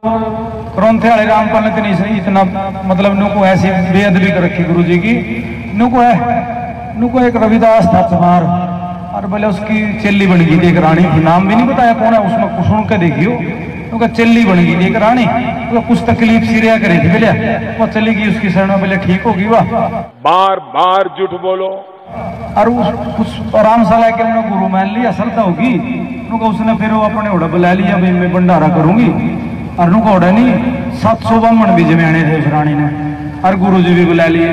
करौंथे वाले रामपाल ने नहीं इतना मतलब नुको ऐसी बेअदबी कर रखी गुरु जी की। नुको एक रविदास था चमार और बोले उसकी चेली बन गई थी एक रानी, नाम भी नहीं बताया कौन है, उसमें कुछ सुन के देखियो उनका चेली बन गई थी एक रानी, तो कुछ तकलीफ सिरिया करी थी बोले वो चली गई उसकी शरण में, बोले ठीक होगी वाह। बार बार झूठ बोलो और कुछ आराम सा लेके उन्होंने गुरु मान लिया, श्रद्धा होगी उनका, उसने फिर वो अपने ओढ़ा बुला लिया भाई मैं भंडारा करूंगी, और नुका ओढ़ा नहीं 700 बामण भी जमाने थे उस रानी ने, और गुरु जी भी बुला लिए,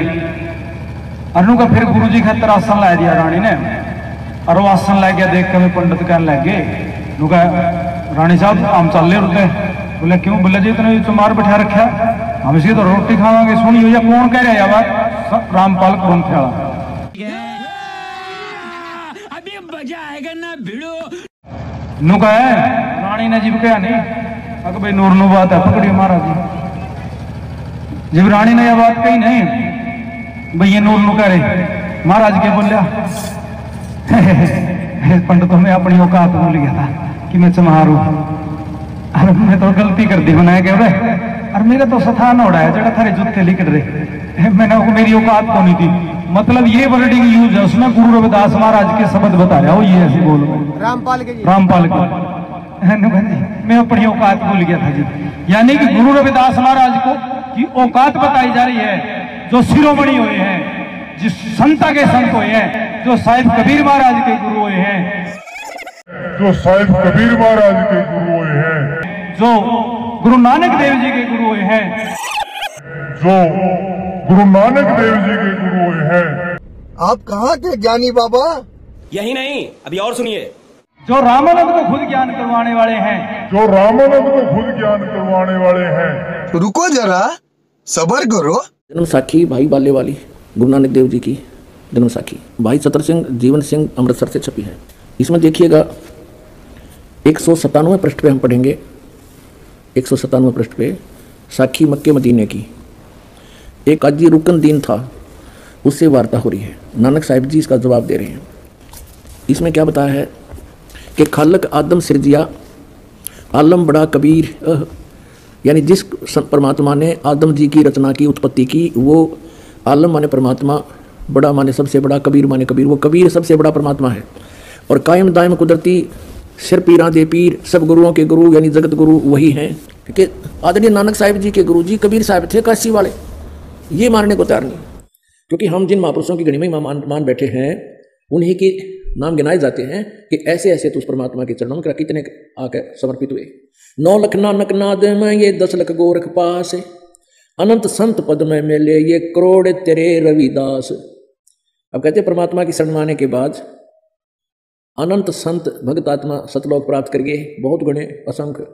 और नुका फिर गुरु जी खातर आसन ला दिया रानी ने, और वो आसन ला गया देख के पंडित कहने लगे नुका रानी साहब हम चल रहे रुके, बोले क्यों, बोले जी इतने तुम्हार बैठा रखा, हम इसी तो रोटी खावांगे, सुनी भैया कौन कह रहा है बात, रामपाल करौंथे वाला। अभी मजा आएगा ना भिड़ो। नुका है रानी ने जीव कहा नहीं, अगर भाई नूर नु बात है पकड़ियो महाराज जी, जब रानी ने यह बात कही नहीं भाई ये नूर नु कह रहे, महाराज के बोलिया पंडितों में अपनी औकात भूल गया था कि मैं चमारू, अरे मैं तो गलती कर दी बनाया क्या रहे, और मेरा तो सथान हो रहा है जड़ा थारे जूते लिख रहे, मैंने मेरी औकात को नहीं थी, मतलब ये वर्डिंग यूज है उसमें, गुरु रविदास महाराज के शब्द बता रहा हो ये ऐसे बोल रामपाल के मैं अपनी औकात भूल गया था जी, यानी कि गुरु रविदास महाराज को की औकात बताई जा रही है, जो शिरोमणि हुए हैं, जिस संता के संत हुए हैं, जो साहिब कबीर महाराज के गुरु हुए हैं, जो साहिब कबीर महाराज के गुरु हुए हैं, जो गुरु नानक देव जी के गुरु हुए हैं, जो गुरु नानक देव जी के गुरु हुए हैं। आप कहाँ थे ज्ञानी बाबा? यही नहीं अभी और सुनिए, जो रामानंद को खुद ज्ञान करवाने वाले हैं, जो रामानंद को खुद ज्ञान करवाने वाले हैं। रुको जरा सबर करो। जन्म साखी भाई बाले वाली गुरु नानक देव जी की जन्म साखी भाई सतर सिंह जीवन सिंह अमृतसर से छपी है। इसमें देखिएगा 197 पृष्ठ पे हम पढ़ेंगे, 197 पृष्ठ पे साखी मक्के मदीने की। एक काजी रुकन दीन था, उससे वार्ता हो रही है, नानक साहिब जी इसका जवाब दे रहे हैं। इसमें क्या बताया है कि खालक आदम सिरजिया आलम बड़ा कबीर, यानी जिस परमात्मा ने आदम जी की रचना की, उत्पत्ति की, वो आलम माने परमात्मा, बड़ा माने सबसे बड़ा, कबीर माने कबीर, वो कबीर सबसे बड़ा परमात्मा है, और कायम दायम कुदरती सिर पीरा दे पीर, सब गुरुओं के गुरु यानी जगत गुरु वही हैं। क्योंकि आदरणीय नानक साहिब जी के गुरु जी कबीर साहब थे काशी वाले, ये मानने को तैयार नहीं, क्योंकि हम जिन महापुरुषों की गणि में मान बैठे हैं उन्हीं के नाम गिनाए जाते हैं कि ऐसे ऐसे तो उस परमात्मा के चरणों में कितने आकर समर्पित हुए। 9 लख नानक नाद में ये 10 लख गोरख पास, अनंत संत पद में मिले ये करोड़ तेरे रविदास। अब कहते परमात्मा की शरण माने के बाद अनंत संत भक्त आत्मा सतलोक प्राप्त कर गए, बहुत गुणे असंख्य,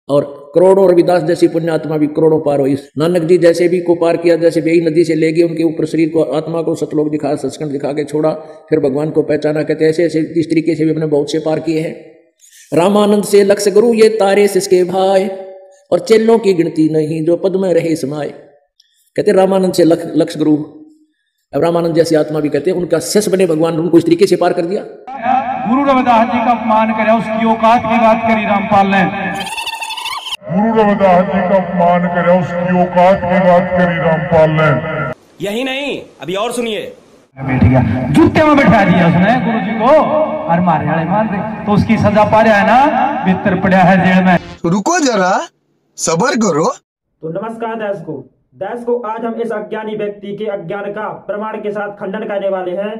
और करोड़ों रविदास जैसी पुण्यात्मा भी करोड़ों पार हुई। नानक जी जैसे भी को पार किया, जैसे बेई नदी से ले गए उनके ऊपर शरीर को, आत्मा को सतलोक दिखा, सचखंड दिखा के छोड़ा, फिर भगवान को पहचाना। कहते ऐसे ऐसे इस तरीके से भी अपने बहुत से पार किए हैं। रामानंद से लक्ष्य गुरु ये तारे सिसके भाई, और चेलों की गिनती नहीं जो पद में रहे समाये। कहते रामानंद से लक्ष्य गुरु, अब रामानंद जैसी आत्मा भी कहते हैं उनका शिष्य बने भगवान, उनको इस तरीके से पार कर दिया। गुरु रविदास जी का अपमान करे, उसकी औकात की बात करी रामपाल ने। गुरु रविदास जी का अपमान करे, उसकी औकात की बात करी रामपाल ने। यही नहीं अभी और सुनिए, बैठ गया जूते में बैठा दिया उसने गुरु जी को, और मारे वाले मार दे तो उसकी सजा पा रहा है ना, भीतर पड़ा है जेल में। रुको जरा सबर करो। तो नमस्कार दर्शकों, आज हम इस अज्ञानी व्यक्ति के अज्ञान का प्रमाण के साथ खंडन करने वाले हैं।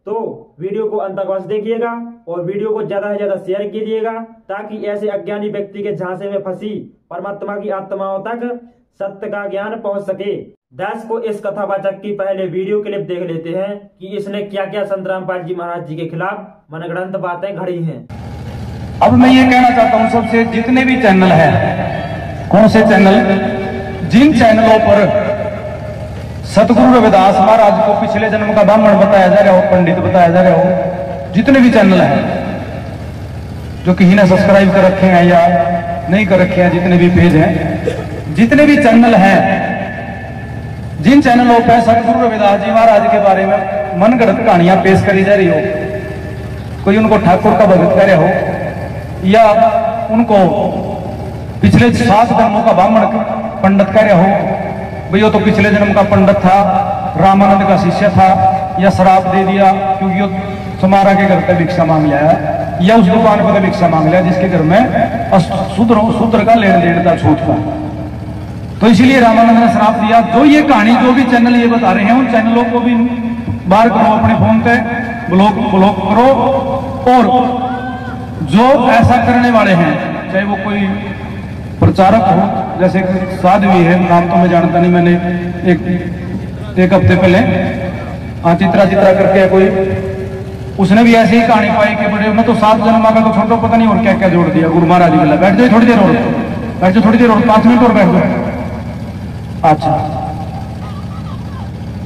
तो वीडियो को अंत तक देखिएगा और वीडियो को ज्यादा से ज्यादा शेयर कीजिएगा, ताकि ऐसे अज्ञानी व्यक्ति के झांसे में फंसी परमात्मा की आत्माओं तक सत्य का ज्ञान पहुंच सके। दर्शकों, इस कथावाचक की पहले वीडियो क्लिप देख लेते हैं कि इसने क्या क्या संत रामपाल जी महाराज जी के खिलाफ मनगढ़ंत बातें घड़ी हैं। अब मैं ये कहना चाहता हूँ सबसे, जितने भी चैनल है, कौन से चैनल, जिन चैनलों पर सतगुरु रविदास महाराज को पिछले जन्म का ब्राह्मण बताया जा रहा हो, पंडित बताया जा रहा हो, जितने भी चैनल हैं जो किसी ने सब्सक्राइब कर रखे हैं या नहीं कर रखे हैं, जितने भी पेज हैं, जितने भी चैनल हैं, जिन चैनलों पर सतगुरु रविदास जी महाराज के बारे में मनगढ़ंत कहानियां पेश करी जा रही हो, कोई उनको ठाकुर का भगत कह रहे हो या उनको पिछले 7 जन्मों का ब्राह्मण पंडित कह रहे हो भाई, वो तो पिछले जन्म का पंडित था, रामानंद का शिष्य था, या श्राप दे दिया क्योंकि वो समारा के घर पे भिक्षा मांग लिया, या उस दुकान पर भिक्षा मांग लिया जिसके घर में शूद्र का लेन देन था, छूट का। तो इसीलिए रामानंद ने श्राप दिया। जो ये कहानी जो भी चैनल ये बता रहे हैं उन चैनलों को भी बाहर करो, अपने फोन पे ब्लॉक करो। और जो ऐसा करने वाले हैं, चाहे वो कोई प्रचारक हो, जैसे साध्वी है, नाम तो मैं जानता नहीं, मैंने एक हफ्ते पहले चित्रा करके कोई, उसने भी ऐसी ही कहानी पाई कि बड़े मैं तो 7 जन्म का तो छोटो पता नहीं और क्या क्या जोड़ दिया। गुरु महाराज बोला बैठ जाओ थोड़ी देर और, बैठ जाओ थोड़ी देर और, 5 मिनट और बैठ जाओ। अच्छा,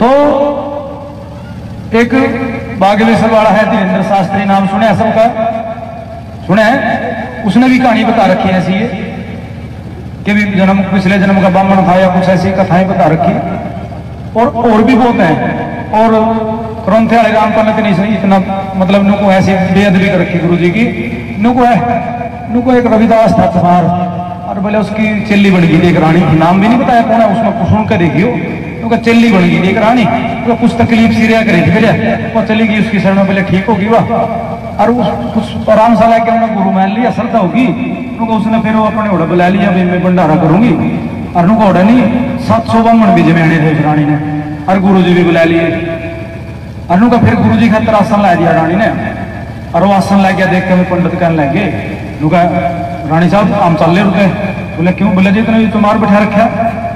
तो एक बागेश्वर वाला है धीरेन्द्र शास्त्री, नाम सुने है सबका, सुने है? उसने भी कहानी बता रखी है ऐसी है कि भी जन्म पिछले जन्म का ब्राह्मण था या कुछ ऐसी कथाएं बता रखी, और भी बहुत हैं। और ग्रंथ वाले रामपाल ने नहीं इतना मतलब नुको ऐसी बेअदबी कर रखी गुरु जी की। नुको एक रविदास था तुम्हार, और बोले उसकी चिल्ली बन गई एक रानी, नाम भी नहीं बताया कौन है, उसमें सुन कर देखियो, उनका चिल्ली बन गई एक रानी, तो कुछ तकलीफ सीरिया करी थी फिर वो चली गई उसकी शरण, बोले ठीक होगी वाह। और कुछ आरामशाला के उन्होंने गुरु मान लिया, श्रद्धा होगी उनको, उसने फिर वो अपने ओढ़ा बुला लिया, मैं भंडारा करूंगी। और उनको ओढ़ा नहीं 700 ब्राह्मण भी जमे आने थे उस रानी ने, और गुरु जी भी बुला लिए। और उनका फिर गुरु जी खातर आसन ला दिया रानी ने, और वो आसन ला गया देख के मैं पंडित कहने लगे, रानी साहब हम चल ले रुके। बोले क्यों? बोले जी इतना तो मार बैठा रखा,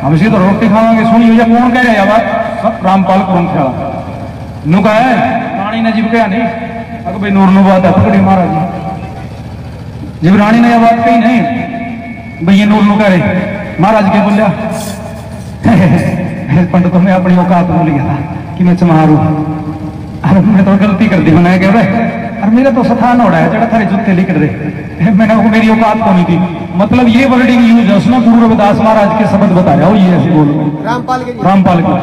हम इसी तो रोटी खावांगे। सुनी भैया कौन कह रहे बात? रामपाल कुरंथिया नु कहा है, रानी ने जीव कहा नहीं, अगर भाई नूर नु बात है पकड़ी महाराज जी। जब रानी ने यह बात कही नहीं भैया नूर नु कह रहे, महाराज के बोलिया पंडित मैं अपनी औकात भूल गया था कि मैं चमारू, अरे मैं तो गलती कर दी, मैंने कह रहे और मेरा तो स्थान हो रहा है जरा थारे जूते लिख रहे, मैंने मेरी औकात को नहीं थी। मतलब ये वर्डिंग यूज है उसमें, गुरु रविदास महाराज के शब्द बता रहा हूँ, ये ऐसे बोलो रामपाल को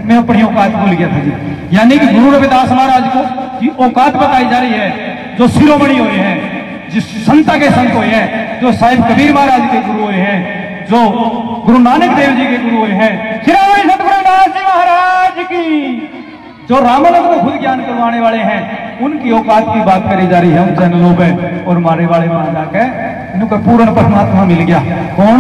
मैं अपनी औकात भूल गया था जी। यानी कि गुरु रविदास महाराज को की औकात बताई जा रही है, जो शिरोमणि हुए हैं, जिस संता के संत हुए हैं, जो साहिब कबीर महाराज के गुरु हुए हैं, जो गुरु नानक देव जी के गुरु हुए हैं, श्री सतगुरुदास जी महाराज की, जो रामानंद को खुद ज्ञान करवाने वाले हैं, उनकी औकात की बात करी जा रही है उन चैनलों पे। और मारे वाले वहां जाके इनको पूर्ण परमात्मा मिल गया। कौन?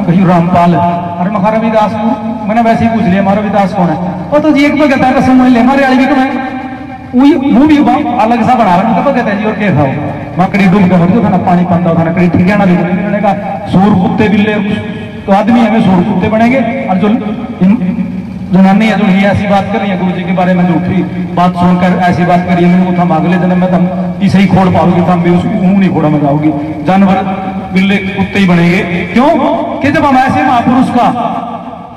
कहीं रामपाल। अरे मखा रविदास को मैंने वैसे ही पूछ लिया, मारा रविदास कौन है? वो तो जी एक तो कहता है रसम ले हमारे वाली भी तो मैं भी अलग सा बना रहा तो कहता है जी और क्या खाओ मकड़ी डूब के मर जो खाना पानी पाता खाना कड़ी ठीक है ना भी का सूर कुत्ते बिल्ले तो आदमी हमें सूर कुत्ते बनेंगे। और जो जनानी है जो ये ऐसी बात कर रही है गुरु जी के बारे में, झूठी बात सुनकर ऐसी बात करिए, मैंने वो थम अगले जन्म में तुम इसे ही खोड़ पाओगी, तुम भी उसको मुंह नहीं खोड़ा मजाओगी, जानवर बिल्ले कुत्ते ही बनेंगे। क्यों कि जब हम ऐसे महापुरुष का,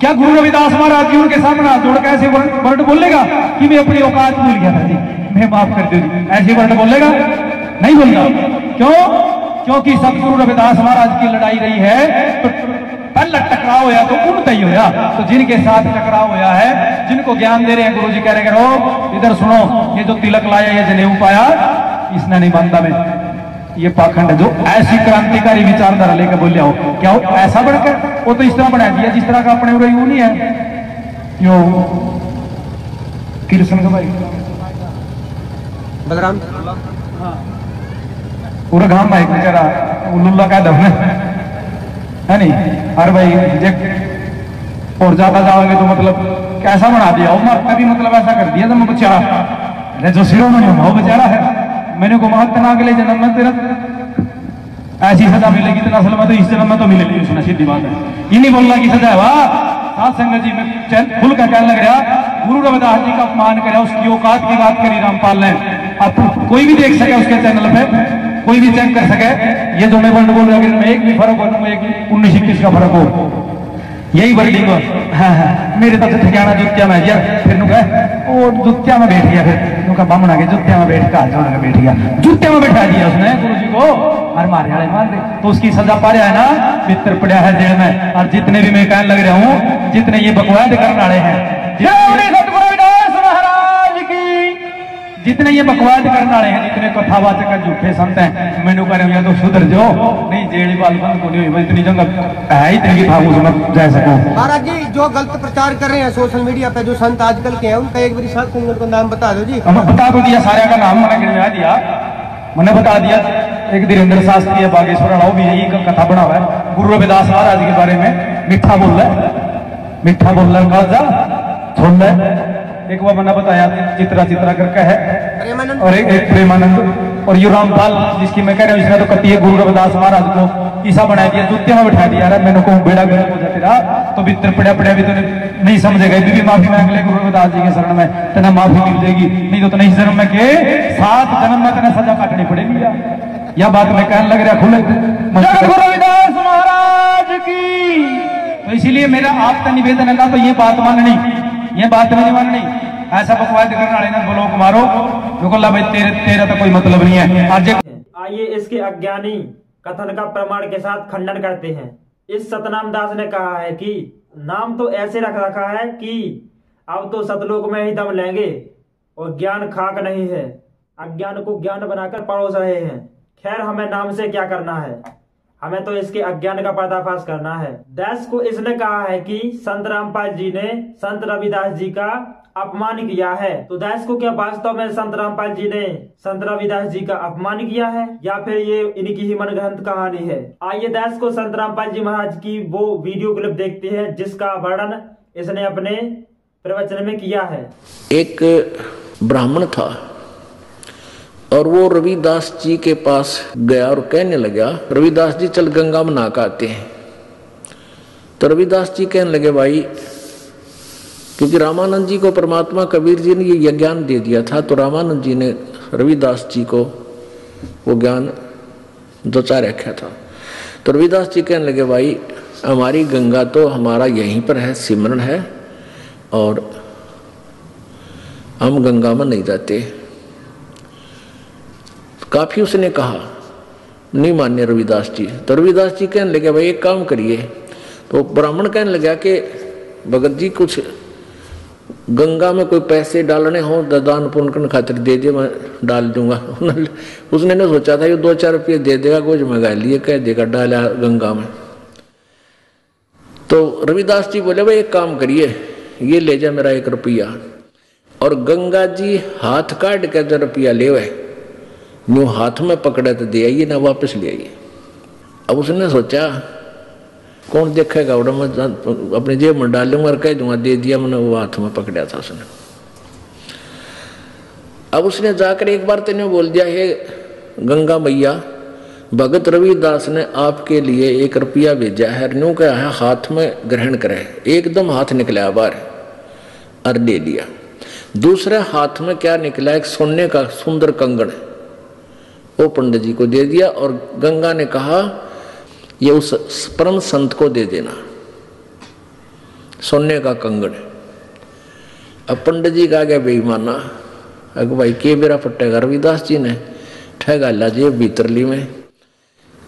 क्या गुरु रविदास महाराज जी उनके सामने हाथ जोड़ के ऐसे वर्ड बोलेगा कि मैं अपनी औकात भूल गया था जी, मैं माफ कर दो जी, ऐसे वर्ड बोलेगा? नहीं बोलता। क्यों? क्योंकि सतगुरु रविदास महाराज की लड़ाई रही है तो पहला टकराव होया तो उनका ही होया, तो जिनके साथ टकराव होया है, जिनको ज्ञान दे रहे हैं गुरु जी कह रहे हैं रो इधर सुनो, ये जो तिलक लाया ये जनेऊ पाया इसने नहीं मानता मैं, ये पाखंड है। जो ऐसी क्रांतिकारी विचारधारा लेकर बोलिया हो, क्या हो ऐसा बढ़कर वो तो इस तरह बना दिया जिस तरह का अपने यू नहीं है। यो कृष्ण का भाई बलराम पूरा घाम भाई बेचारा उल्लुल्ला का दम है नहीं। अरे भाई और ज्यादा जाओगे तो मतलब कैसा बना दिया उमर का भी, मतलब ऐसा कर दिया जब बेचारा, अरे जो शिरोमणि हो बेचारा है, मैंने को महत्तना अगले जन्म में तेरा ऐसी सजा मिलेगी तो असल में तो इस जन्म में तो मिलेगी, उसने सीधी बात है। ये नहीं बोलना की सजा है वाह सात संगत जी में खुल कर कहने लग रहा, गुरु रविदास जी का अपमान करे, उसकी औकात की बात करी रामपाल ने। अब कोई भी देख सके उसके चैनल पे, कोई भी चेक कर सके, ये जो मैं वर्ड बोल रहा हूँ एक भी फर्क हो, एक 19-21 का फर्क हो, यही वर्डिंग हो। हाँ मेरे तो ठिकाना जुत्तिया में यार, फिर वो जुत्तिया में बैठ गया, फिर बामना के जुत्तिया में बैठ कर जोड़ के बैठ गया, जुत्तिया में बैठा दिया उसने गुरु जी को, और मारे वाले मार दे तो उसकी सजा पा रहा है ना, पितर पड़ा है जेल में। और जितने भी मैं कहने लग रहा हूँ, जितने ये बकवाद करने वाले हैं, जितने ये बकवाद करने वाले हैं, जितने कथावाचक हैं, झूठे संत हैं, मैंने कह रहे तो सुधर जाओ, नहीं जेड़ी बाल बंद को नहीं हुई, इतनी जंगल है इतनी था उसमें जा सको। महाराज जी जो गलत प्रचार कर रहे हैं सोशल मीडिया पे, जो संत आजकल के हैं, उनका एक बार साथ संगत को नाम बता दो जी। हमें बता तो दिया, सारे का नाम मैंने गिनवा दिया, मैंने बता दिया। एक धीरेन्द्र शास्त्री है बागेश्वर वाला, वो भी यही कथा बना हुआ है। गुरु रविदास महाराज के बारे में मीठा बोल रहा है, मीठा बोल रहा है, कहा जा सुन ले। एक वो मैंने बताया चित्रा चित्रा करके है, और एक प्रेमानंद, और यू रामपाल जिसकी मैं कह रहा हूँ, इसने तो कती है गुरु रविदास महाराज को ईसा बना दिया, जूते में बैठा दिया। अरे मैंने कहूँ बेड़ा गर्क हो जाते रहा तो भीतर पड़ा पड़ा भी तो नहीं समझेगा, भी माफी मांग ले गुरु रविदास जी के शरण में, तेना माफी मिल जाएगी, नहीं तो नहीं जन्म में के 7 जन्म में तेना सजा काटनी पड़ेगी। यह बात मैं कहने लग रहा खुले गुरु रविदास महाराज की। तो इसीलिए मेरा आपका निवेदन है, तो ये बात माननी, ये बात नहीं माननी। ऐसा बकवाद करने वाले ना ब्लॉक मारो, बिल्कुल भाई तेरा तो कोई मतलब नहीं है। आज आइए इसके अज्ञानी कथन का प्रमाण के साथ खंडन करते हैं। इस सतनाम दास ने कहा है कि नाम तो ऐसे रख रखा है कि अब तो सतलोक में ही दम लेंगे, और ज्ञान खाक नहीं है, अज्ञान को ज्ञान बनाकर परोस रहे हैं। खैर हमें नाम से क्या करना है, हमें तो इसके अज्ञान का पर्दाफाश करना है। दास को इसने कहा है कि संत रामपाल जी ने संत रविदास जी का अपमान किया है। तो दास को क्या वास्तव में संत रामपाल जी ने संत रविदास जी का अपमान किया है, या फिर ये इनकी ही मनगढ़ंत कहानी है? आइए दास को संत रामपाल जी महाराज की वो वीडियो क्लिप देखते हैं जिसका वर्णन इसने अपने प्रवचन में किया है। एक ब्राह्मण था और वो रविदास जी के पास गया और कहने लगा, रविदास जी चल गंगा में नहा के आते हैं। तो रविदास जी कहने लगे, भाई क्योंकि रामानंद जी को परमात्मा कबीर जी ने ये ज्ञान दे दिया था, तो रामानंद जी ने रविदास जी को वो ज्ञान दचा रखा था। तो रविदास जी कहने लगे, भाई हमारी गंगा तो हमारा यहीं पर है, सिमरन है, और हम गंगा में नहीं जाते। काफी उसने कहा, नहीं मान्य रविदास जी। तो रविदास जी कहने लगे, भाई एक काम करिए। तो ब्राह्मण कहने लगा कि भगत जी कुछ गंगा में कोई पैसे डालने हो दान पुण्य करने खातिर दे दिए, मैं डाल दूंगा। उसने ने सोचा था ये 2-4 रुपये दे देगा, कुछ मंगा लिए, कह देगा डाला गंगा में। तो रविदास जी बोले, भाई एक काम करिए, ये ले जा मेरा 1 रुपया, और गंगा जी हाथ काट के जो रुपया ले वह न्यू हाथ में पकड़े तो दे आइए, ना वापस ले आइए। अब उसने सोचा कौन देखेगा, उड़ा मैं अपने जेब में डाल लूंगा और कह दूंगा दे दिया, मैंने वो हाथ में पकड़ा था उसने। अब उसने जाकर एक बार तेने बोल दिया, हे गंगा मैया, भगत रविदास ने आपके लिए 1 रुपया भेजा है, न्यू क्या है हाथ में ग्रहण करे। एकदम हाथ निकला बाहर और ले लिया। दूसरे हाथ में क्या निकला, एक सोने का सुंदर कंगन, वो पंडित जी को दे दिया, और गंगा ने कहा ये उस परम संत को दे देना, सोने का कंगन। अब पंडित जी का गया बेईमाना, अग भाई के बेरा फटेगा, रविदास जी ने ठगा ला जेब भीतरली में,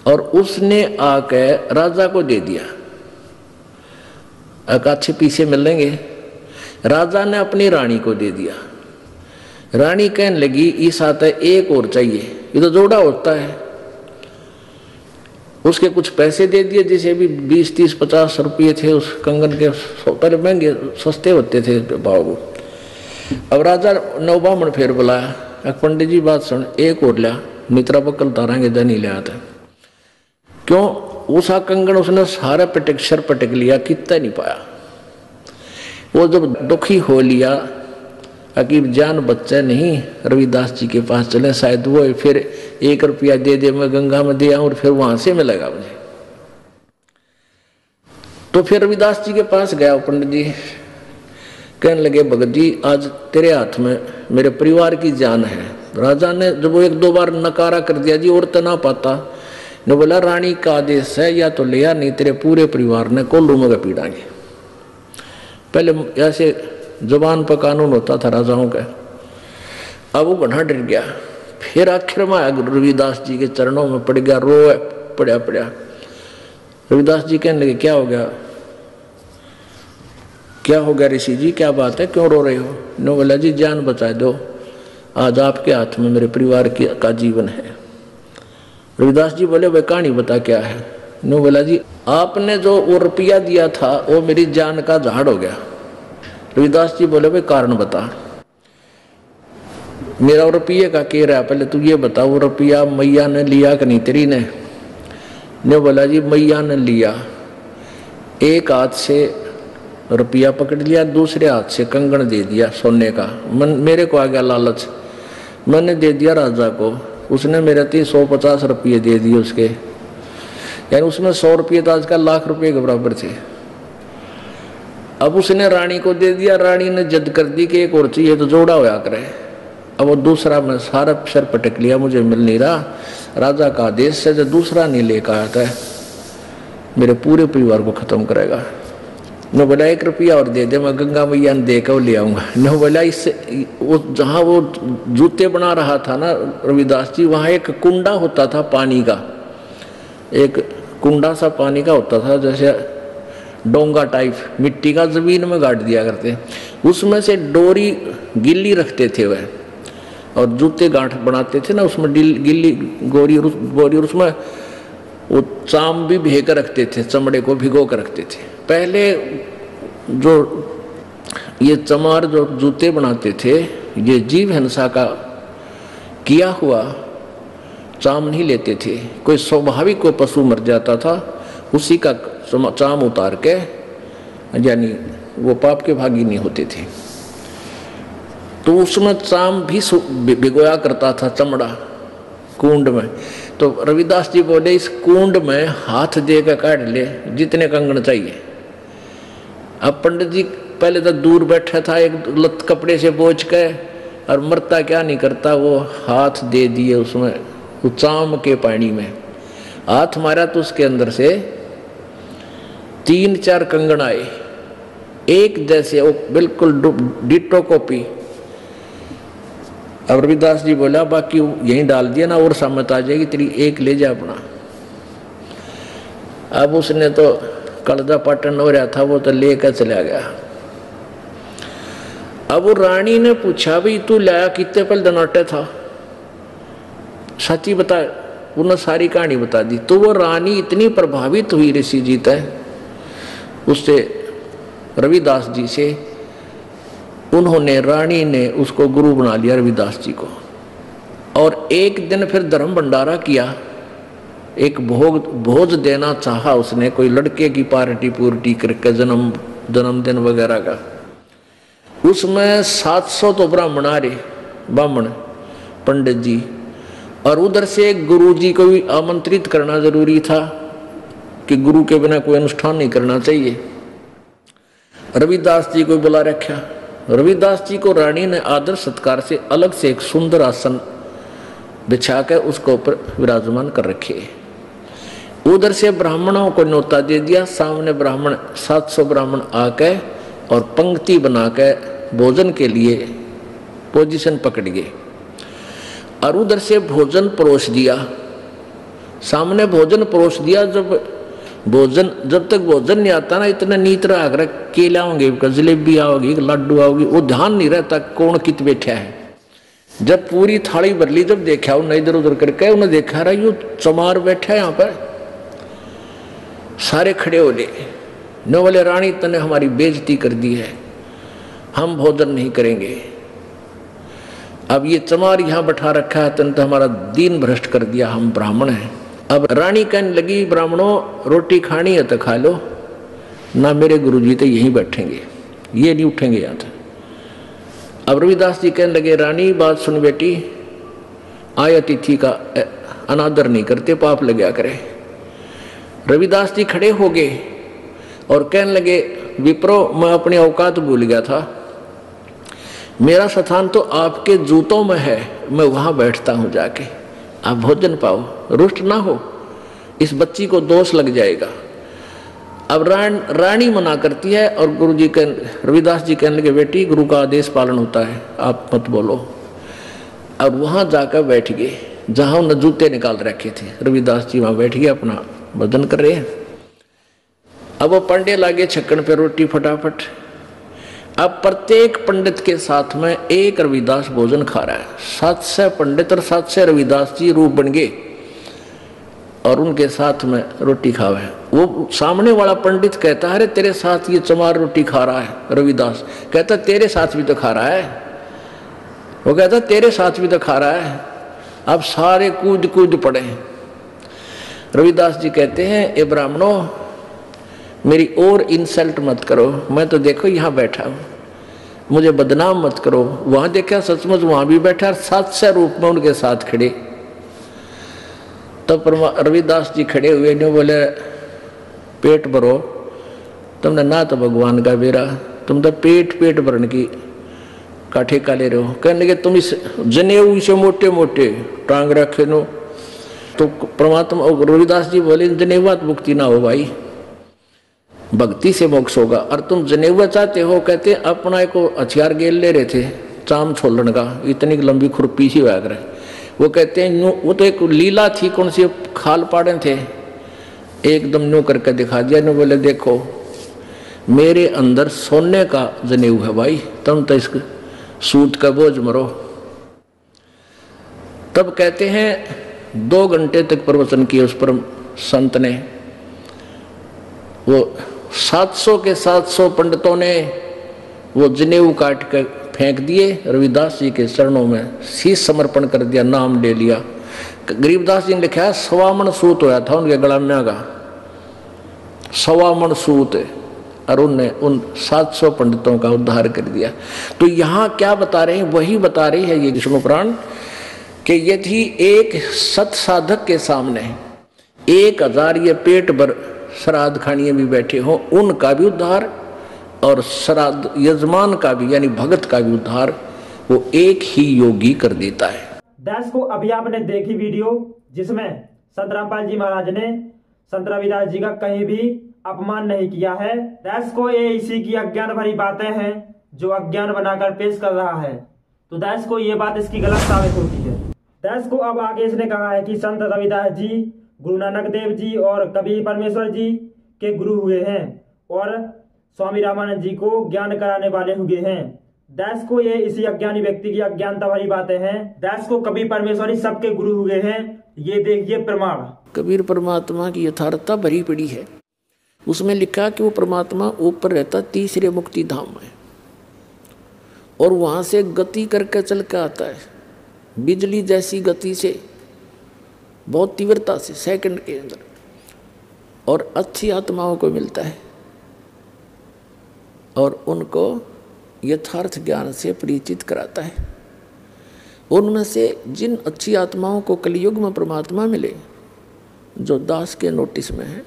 और उसने आके राजा को दे दिया। अच्छे पीछे मिलेंगे। राजा ने अपनी रानी को दे दिया। रानी कहने लगी, इस आते एक और चाहिए, ये तो जोड़ा होता है। उसके कुछ पैसे दे दिए, जैसे भी 20, 30, 50 रुपये थे उस कंगन के, पहले महंगे सस्ते होते थे भाव। अब राजा नौबामण फिर बुलाया, पंडित जी बात सुन, एक और लिया, मित्रा बकल तारांगे जा नहीं ले आता। क्यों? उस कंगन उसने सारा पटक पटक लिया, कितना नहीं पाया। वो जब दुखी हो लिया, अकीब जान बच्चा नहीं, रविदास जी के पास चले, शायद वो फिर 1 रुपया दे दे, मैं गंगा में दे आऊं और फिर वहां से मिलेगा मुझे। तो फिर रविदास जी के पास गया पंडित जी, कहने लगे, भगत जी आज तेरे हाथ में मेरे परिवार की जान है। राजा ने जब वो 1-2 बार नकारा कर दिया, जी और तो ना पाता, ने बोला रानी का आदेश है, या तो लिया, नहीं तेरे पूरे परिवार ने कोल्लू में पीड़ाएंगे। पहले ऐसे जुबान पर कानून होता था राजाओं का। अब वो बना डर गया, फिर आखिर में रविदास जी के चरणों में पड़ गया, रो पड़ा। रविदास जी कहने लगे, क्या हो गया, क्या हो गया ऋषि जी, क्या बात है, क्यों रो रहे हो? ने बोला, जी जान बचा दो, आज आपके हाथ में मेरे परिवार का जीवन है। रविदास जी बोले वह कहानी बता क्या है। नो बोला जी आपने जो वो रुपया दिया था वो मेरी जान का झाड़ हो गया। रविदास जी बोले भाई कारण बता। मेरा रुपये का कह रहा पहले तू ये बता वो रुपया मैया ने लिया कि नहीं तेरी ने बोला जी मैया ने लिया। एक हाथ से रुपया पकड़ लिया, दूसरे हाथ से कंगन दे दिया सोने का। मेरे को आ गया लालच, मैंने दे दिया राजा को। उसने मेरे 150 रुपये दे दिए उसके, यानी उसमें 100 रुपये तो आजकल लाख रुपये के बराबर थे। अब उसने रानी को दे दिया, रानी ने जिद कर दी कि एक और चाहिए तो जोड़ा होया करे। अब वो दूसरा मैं सारा सर पटक लिया, मुझे मिल नहीं रहा। राजा का आदेश से जो दूसरा नहीं लेकर आया था मेरे पूरे परिवार को खत्म करेगा। न बोला 1 रुपया और दे दे, मैं गंगा मैया ने दे कर ले आऊंगा। न बोला इससे वो जहाँ वो जूते बना रहा था ना रविदास जी, वहाँ एक कुंडा होता था पानी का, एक कुंडा सा पानी का होता था जैसे डोंगा टाइप मिट्टी का, जमीन में गाड़ दिया करते। उसमें से डोरी गिल्ली रखते थे वह, और जूते गांठ बनाते थे ना उसमें गिल्ली बोरी उसमें वो चाम भी भे कर रखते थे, चमड़े को भिगो कर रखते थे। पहले जो ये चमार जो जूते बनाते थे ये जीव हिंसा का किया हुआ चाम नहीं लेते थे। कोई स्वाभाविक कोई पशु मर जाता था उसी का चाम उतार के, यानी वो पाप के भागी नहीं होते थे। तो उसमें चाम भी भिगोया करता था चमड़ा कुंड में। तो रविदास जी बोले इस कुंड में हाथ दे कर काट ले जितने कंगन चाहिए। अब पंडित जी पहले तो दूर बैठा था, एक लत कपड़े से बोझ के, और मरता क्या नहीं करता, वो हाथ दे दिए उसमें, वो चाम के पानी में हाथ मारा तो उसके अंदर से 3-4 कंगन आए, एक जैसे, वो बिल्कुल डिटो कॉपी। अब रविदास जी बोला बाकी यहीं डाल दिया ना और सामत आ जाएगी तेरी, एक ले जा अपना। अब उसने तो कलदा पाटन हो रहा था, वो तो लेकर चला गया। अब वो रानी ने पूछा भाई तू लाया कितने पल दनाटे था, सच्ची बता। उन्होंने सारी कहानी बता दी। तो वो रानी इतनी प्रभावित हुई ऋषि जी तय उससे, रविदास जी से, उन्होंने रानी ने उसको गुरु बना लिया रविदास जी को। और एक दिन फिर धर्म भंडारा किया, एक भोज देना चाहा उसने, कोई लड़के की पार्टी पूर्टी करके जन्मदिन वगैरह का। उसमें 700 तो ब्राह्मण आ रहे, ब्राह्मण पंडित जी, और उधर से गुरु जी को भी आमंत्रित करना जरूरी था कि गुरु के बिना कोई अनुष्ठान नहीं करना चाहिए। रविदास जी को बुला रखा। रविदास जी को रानी ने आदर सत्कार से अलग से एक सुंदर आसन बिछा कर उसको ऊपर विराजमान कर रखे। उधर से ब्राह्मणों को न्योता दे दिया। सामने ब्राह्मण 700 ब्राह्मण आके और पंक्ति बनाकर भोजन के लिए पोजीशन पकड़ गए, और उधर से भोजन परोस दिया। सामने भोजन परोस दिया। जब तक भोजन नहीं आता ना, इतना नीत आगरा केला होंगे, जलेबी आओगी, लड्डू आओगी, वो ध्यान नहीं रहता कौन कित बैठा है। जब पूरी थाली भर ली, जब देखा उन्हें इधर उधर करके, उन्हें देखा रहा यू चमार बैठा है यहाँ पर। सारे खड़े हो गए, न बोले रानी तने हमारी बेइज्जती कर दी है, हम भोजन नहीं करेंगे। अब ये चमार यहाँ बैठा रखा है, तने तो हमारा दीन भ्रष्ट कर दिया, हम ब्राह्मण हैं। अब रानी कहने लगी ब्राह्मणों रोटी खानी है तो खा लो, ना मेरे गुरुजी तो यहीं बैठेंगे, ये नहीं उठेंगे यहाँ से। अब रविदास जी कहने लगे रानी बात सुन बेटी, आय अतिथि का अनादर नहीं करते, पाप लगा करे। रविदास जी खड़े हो गए और कहने लगे विप्रो मैं अपनी औकात भूल गया था, मेरा स्थान तो आपके जूतों में है, मैं वहां बैठता हूं जाके, आप भोजन पाओ, रुष्ट ना हो, इस बच्ची को दोष लग जाएगा। अब रानी मना करती है और गुरुजी रविदास जी कहने लगे बेटी गुरु का आदेश पालन होता है, आप मत बोलो। अब वहां जाकर बैठ गए जहां उन्हें जूते निकाल रखे थे। रविदास जी वहां बैठ गए, अपना भोजन कर रहे हैं। अब वो पंडे लागे छक्कन पे रोटी फटाफट। अब प्रत्येक पंडित के साथ में एक रविदास भोजन खा रहा है। 700 पंडित और 700 रविदास जी रूप बन गए और उनके साथ में रोटी खावे। वो सामने वाला पंडित कहता है, अरे तेरे साथ ये चमार रोटी खा रहा है। रविदास कहता तेरे साथ भी तो खा रहा है। वो कहता तेरे साथ भी तो खा रहा है। अब सारे कूद कूद पड़े। रविदास जी कहते हैं, ए ब्राह्मणों, मेरी और इंसल्ट मत करो। मैं तो देखो यहाँ बैठा हूँ, मुझे बदनाम मत करो। वहाँ देखा सचमुच वहाँ भी बैठा, 700 रूप में उनके साथ खड़े। तब रविदास जी खड़े हुए ने बोले, पेट भरो, तुमने ना तो भगवान का बेरा, तुम तो पेट भरने की का ठेका ले रहे हो। कहने लगे तुम इस जनेऊ से मोटे मोटे टांग रखे नो। तो परमात्मा रविदास जी बोले, जनेवा मुक्ति ना हो भाई, भक्ति से मोक्ष होगा। और तुम जनेवा चाहते हो, कहते अपना को हथियार गेल ले रहे थे चाम छोड़ने का, इतनी लंबी खुरपी सी हुआ करे। वो कहते हैं वो तो एक लीला थी, कौन सी खाल पाड़े थे, एकदम न्यू करके दिखा दिया। ने बोले देखो मेरे अंदर सोने का जनेऊ है भाई, तुम तो इस सूत का बोझ मरो। तब कहते हैं 2 घंटे तक प्रवचन किए उस पर संत ने। वो 700 के 700 पंडितों ने वो जनेऊ काट कर फेंक दिए, रविदास जी के चरणों में शीश समर्पण कर दिया, नाम ले लिया। गरीबदास जी ने लिखा है 1.25 मन सूत होया था उनके गला में का, 1.25 मन सूत, और उनने उन 700 पंडितों का उद्धार कर दिया। तो यहाँ क्या बता रहे हैं, वही बता रही है ये विष्णु पुराण कि यदि एक सत साधक के सामने 1000 ये पेट भर श्राद्ध खानिए भी बैठे हो, उनका भी उद्धार और श्राद्ध यजमान का भी यानी भगत का भी उद्धार वो एक ही योगी कर देता है। दर्शकों, अभी आपने देखी वीडियो जिसमें संत रामपाल जी महाराज ने संत रविदास जी का कहीं भी अपमान नहीं किया है। दर्शकों, ये इसी की अज्ञान भरी बातें हैं जो अज्ञान बनाकर पेश कर रहा है। तो दर्शकों, ये बात इसकी गलत साबित होती है। दर्शकों, अब आगे इसने कहा है कि संत रविदास जी गुरु नानक देव जी और कबीर परमेश्वर जी के गुरु हुए हैं और स्वामी रामानंद जी को ज्ञान कराने वाले हुए हैं। दर्शकों, ये इसी अज्ञानी व्यक्ति की अज्ञानता भरी बातें हैं। दर्शकों, कबीर परमेश्वरी सबके गुरु हुए हैं, ये देखिए प्रमाण। कबीर परमात्मा की यथार्थता भरी पड़ी है। उसमें लिखा कि वो परमात्मा ऊपर रहता तीसरे मुक्ति धाम में और वहां से गति करके चल के आता है, बिजली जैसी गति से, बहुत तीव्रता से, सेकंड के अंदर, और अच्छी आत्माओं को मिलता है और उनको यथार्थ ज्ञान से परिचित कराता है। उनमें से जिन अच्छी आत्माओं को कलयुग में परमात्मा मिले, जो दास के नोटिस में है,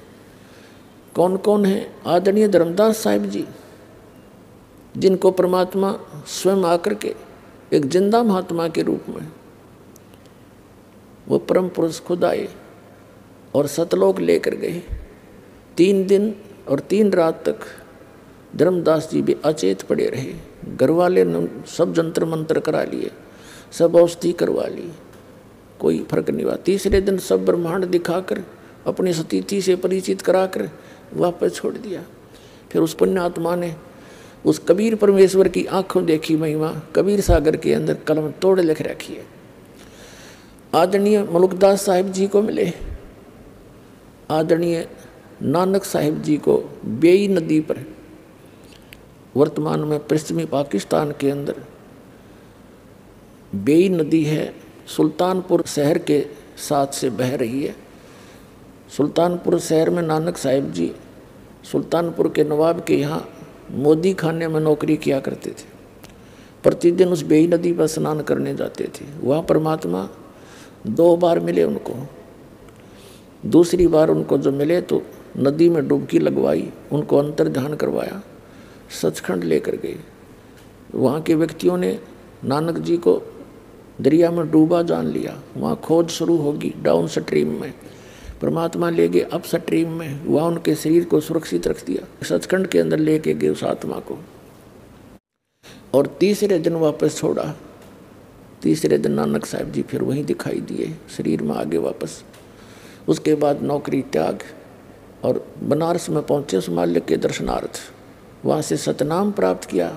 कौन कौन है? आदरणीय धर्मदास साहिब जी, जिनको परमात्मा स्वयं आकर के एक जिंदा महात्मा के रूप में वो परम पुरुष खुद आए और सतलोक लेकर गए। 3 दिन और 3 रात तक धर्मदास जी भी अचेत पड़े रहे। घर वाले ने सब जंतर मंत्र करा लिए, सब औषधि करवा ली, कोई फर्क नहीं हुआ। तीसरे दिन सब ब्रह्मांड दिखाकर अपनी स्थिति से परिचित कराकर वापस छोड़ दिया। फिर उस पुण्यात्मा ने उस कबीर परमेश्वर की आंखों देखी महिमा कबीर सागर के अंदर कलम तोड़ लिख रखी है। आदरणीय मलुकदास साहिब जी को मिले, आदरणीय नानक साहिब जी को बेई नदी पर, वर्तमान में पश्चिमी पाकिस्तान के अंदर बेई नदी है, सुल्तानपुर शहर के साथ से बह रही है। सुल्तानपुर शहर में नानक साहिब जी सुल्तानपुर के नवाब के यहाँ मोदी खाने में नौकरी किया करते थे। प्रतिदिन उस बेई नदी पर स्नान करने जाते थे। वहाँ परमात्मा 2 बार मिले उनको। दूसरी बार उनको जो मिले तो नदी में डुबकी लगवाई, उनको अंतर ध्यान करवाया, सचखंड लेकर गए। वहाँ के व्यक्तियों ने नानक जी को दरिया में डूबा जान लिया। वहाँ खोज शुरू होगी डाउन स्ट्रीम में। परमात्मा ले गए अप स्ट्रीम में, वहाँ उनके शरीर को सुरक्षित रख दिया, सचखंड के अंदर लेके गए उस आत्मा को। और तीसरे दिन वापस छोड़ा। तीसरे दिन नानक साहिब जी फिर वहीं दिखाई दिए, शरीर में आगे वापस। उसके बाद नौकरी त्याग और बनारस में पहुँचे उस मालिक के दर्शनार्थ। वहाँ से सतनाम प्राप्त किया,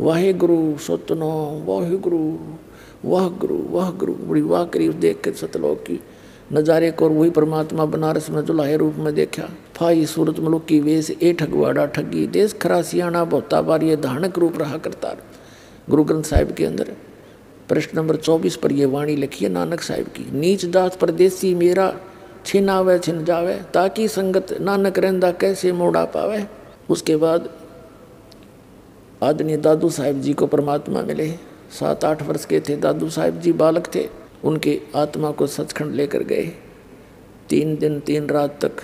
वाहे गुरु सतनो वाहे गुरु वाह गुरु वाह गुरु, बड़ी वाह करी देख के सतलोक की नज़ारे को। और वही परमात्मा बनारस में जुलाहे रूप में देखा। फाई सूरत मलुक की वेश ए ठगवाड़ा ठगी, देश खरा सियाना बहुता बार ये धानक रूप रहा करता। गुरु ग्रंथ साहिब के अंदर प्रश्न नंबर 24 पर यह वाणी लिखी है नानक साहिब की। नीच दास परदेसी मेरा छिन आवे छिन जावे, ताकि संगत नानक रहंदा कैसे मोड़ा पावे। उसके बाद आदरणीय दादू साहिब जी को परमात्मा मिले। 7-8 वर्ष के थे दादू साहिब जी, बालक थे। उनके आत्मा को सचखंड लेकर गए। 3 दिन 3 रात तक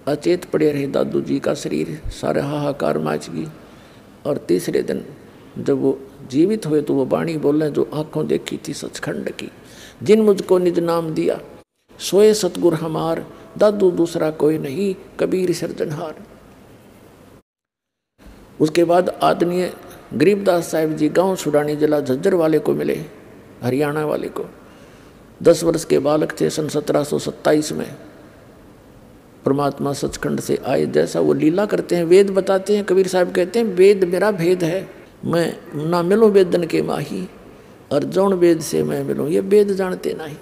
अचेत पड़े रहे दादू जी का शरीर, सारे हाहाकार मच गई। और तीसरे दिन जब वो जीवित हुए तो वो वाणी बोले जो आंखों देखी थी सचखंड की। जिन मुझको निज नाम दिया सोए सतगुर हमार, दादू दूसरा कोई नहीं कबीर सिरजनहार। उसके बाद आदरणीय गरीबदास साहिब जी गांव सुडानी जिला झज्जर वाले को मिले, हरियाणा वाले को। 10 वर्ष के बालक थे। सन 1727 में परमात्मा सचखंड से आए। जैसा वो लीला करते हैं, वेद बताते हैं। कबीर साहब कहते हैं वेद मेरा भेद है, मैं ना मिलूँ वेदन के माही, और जौन वेद से मैं मिलूँ ये वेद जानते नहीं।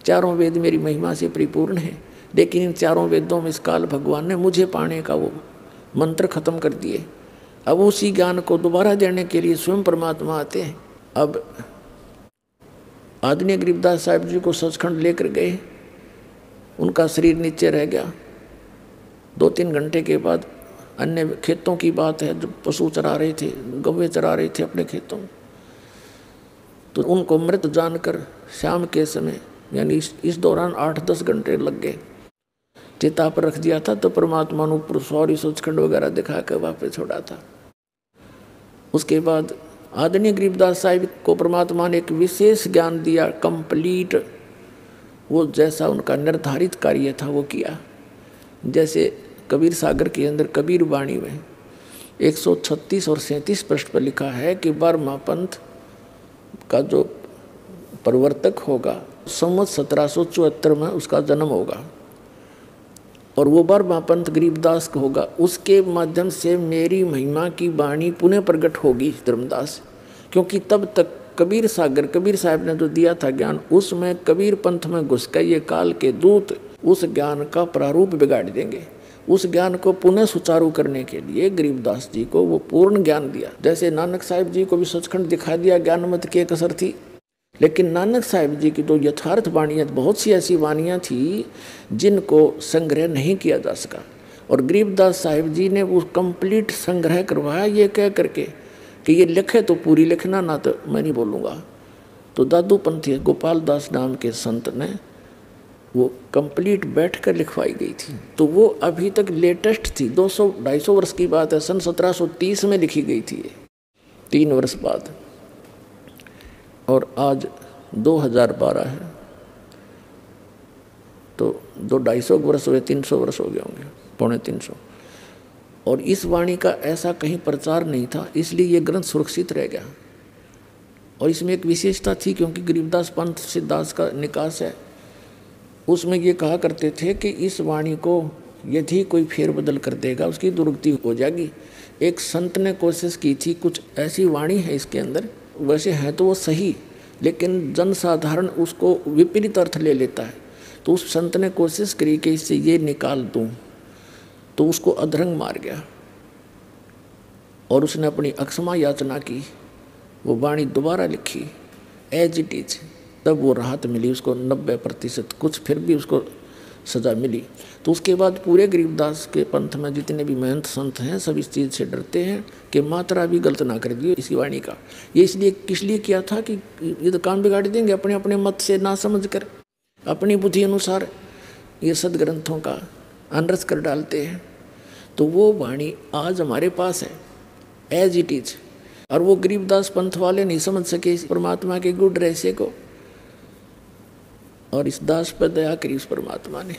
चारों वेद मेरी महिमा से परिपूर्ण है, लेकिन इन चारों वेदों में इस काल भगवान ने मुझे पाने का वो मंत्र खत्म कर दिए। अब उसी ज्ञान को दोबारा देने के लिए स्वयं परमात्मा आते हैं। अब आदरणीय गरीबदास साहिब जी को सचखंड लेकर गए। उनका शरीर नीचे रह गया। 2-3 घंटे के बाद, अन्य खेतों की बात है, जो पशु चरा रहे थे, गौवे चरा रहे थे अपने खेतों में, तो उनको मृत जानकर शाम के समय यानी इस दौरान 8-10 घंटे लग गए। चिता पर रख दिया था तो परमात्मा ने ऊपर सौरी सचखंड वगैरह दिखा कर वापस छोड़ा था। उसके बाद आदरणीय गरीबदास साहिब को परमात्मा ने एक विशेष ज्ञान दिया, कंप्लीट। वो जैसा उनका निर्धारित कार्य था वो किया। जैसे कबीर सागर के अंदर कबीर वाणी में 136 और 37 पृष्ठ पर लिखा है कि 12वां पंथ का जो प्रवर्तक होगा संवत 1774 में उसका जन्म होगा, और वो 12वां पंथ गरीबदास का होगा। उसके माध्यम से मेरी महिमा की वाणी पुनः प्रकट होगी धर्मदास, क्योंकि तब तक कबीर सागर कबीर साहब ने जो दिया था ज्ञान, उसमें कबीर पंथ में घुस कर ये काल के दूत उस ज्ञान का प्रारूप बिगाड़ देंगे। उस ज्ञान को पुनः सुचारू करने के लिए गरीबदास जी को वो पूर्ण ज्ञान दिया। जैसे नानक साहिब जी को भी सचखंड दिखा दिया, ज्ञानमत की एक असर थी, लेकिन नानक साहिब जी की तो यथार्थ वाणियाँ, बहुत सी ऐसी वाणियाँ थी जिनको संग्रह नहीं किया जा सका, और गरीबदास साहिब जी ने वो कंप्लीट संग्रह करवाया ये कह करके कि ये लिखे तो पूरी लिखना, ना तो मैं नहीं बोलूँगा। तो दादू पंथी गोपाल दास नाम के संत ने वो कंप्लीट बैठ कर लिखवाई गई थी। तो वो अभी तक लेटेस्ट थी, 200-250 वर्ष की बात है। सन 1730 में लिखी गई थी ये, 3 वर्ष बाद, और आज 2012 है, तो 250 वर्ष हुए, 300 वर्ष हो गए होंगे, 250। और इस वाणी का ऐसा कहीं प्रचार नहीं था, इसलिए ये ग्रंथ सुरक्षित रह गया। और इसमें एक विशेषता थी, क्योंकि गरीबदास पंथ से दास का निकास है, उसमें ये कहा करते थे कि इस वाणी को यदि कोई फेरबदल कर देगा उसकी दुर्गति हो जाएगी। एक संत ने कोशिश की थी, कुछ ऐसी वाणी है इसके अंदर, वैसे है तो वो सही, लेकिन जनसाधारण उसको विपरीत अर्थ ले लेता है। तो उस संत ने कोशिश करी कि इससे ये निकाल दूं, तो उसको अधरंग मार गया, और उसने अपनी अक्षमा याचना की, वो वाणी दोबारा लिखी एज इट इज। तब वो राहत मिली उसको 90%, कुछ फिर भी उसको सज़ा मिली। तो उसके बाद पूरे गरीबदास के पंथ में जितने भी महंत संत हैं सब इस चीज़ से डरते हैं कि मात्रा भी गलत ना कर दिए इसी वाणी का। ये इसलिए किस लिए किया था कि ये तो काम बिगाड़ देंगे, अपने अपने मत से ना समझ कर अपनी बुद्धि अनुसार ये सदग्रंथों का अनरस कर डालते हैं। तो वो वाणी आज हमारे पास है एज इट इज, और वो गरीबदास पंथ वाले नहीं समझ सके इस परमात्मा के गुड रहस्य को, और इस दास पर दया करी उस परमात्मा ने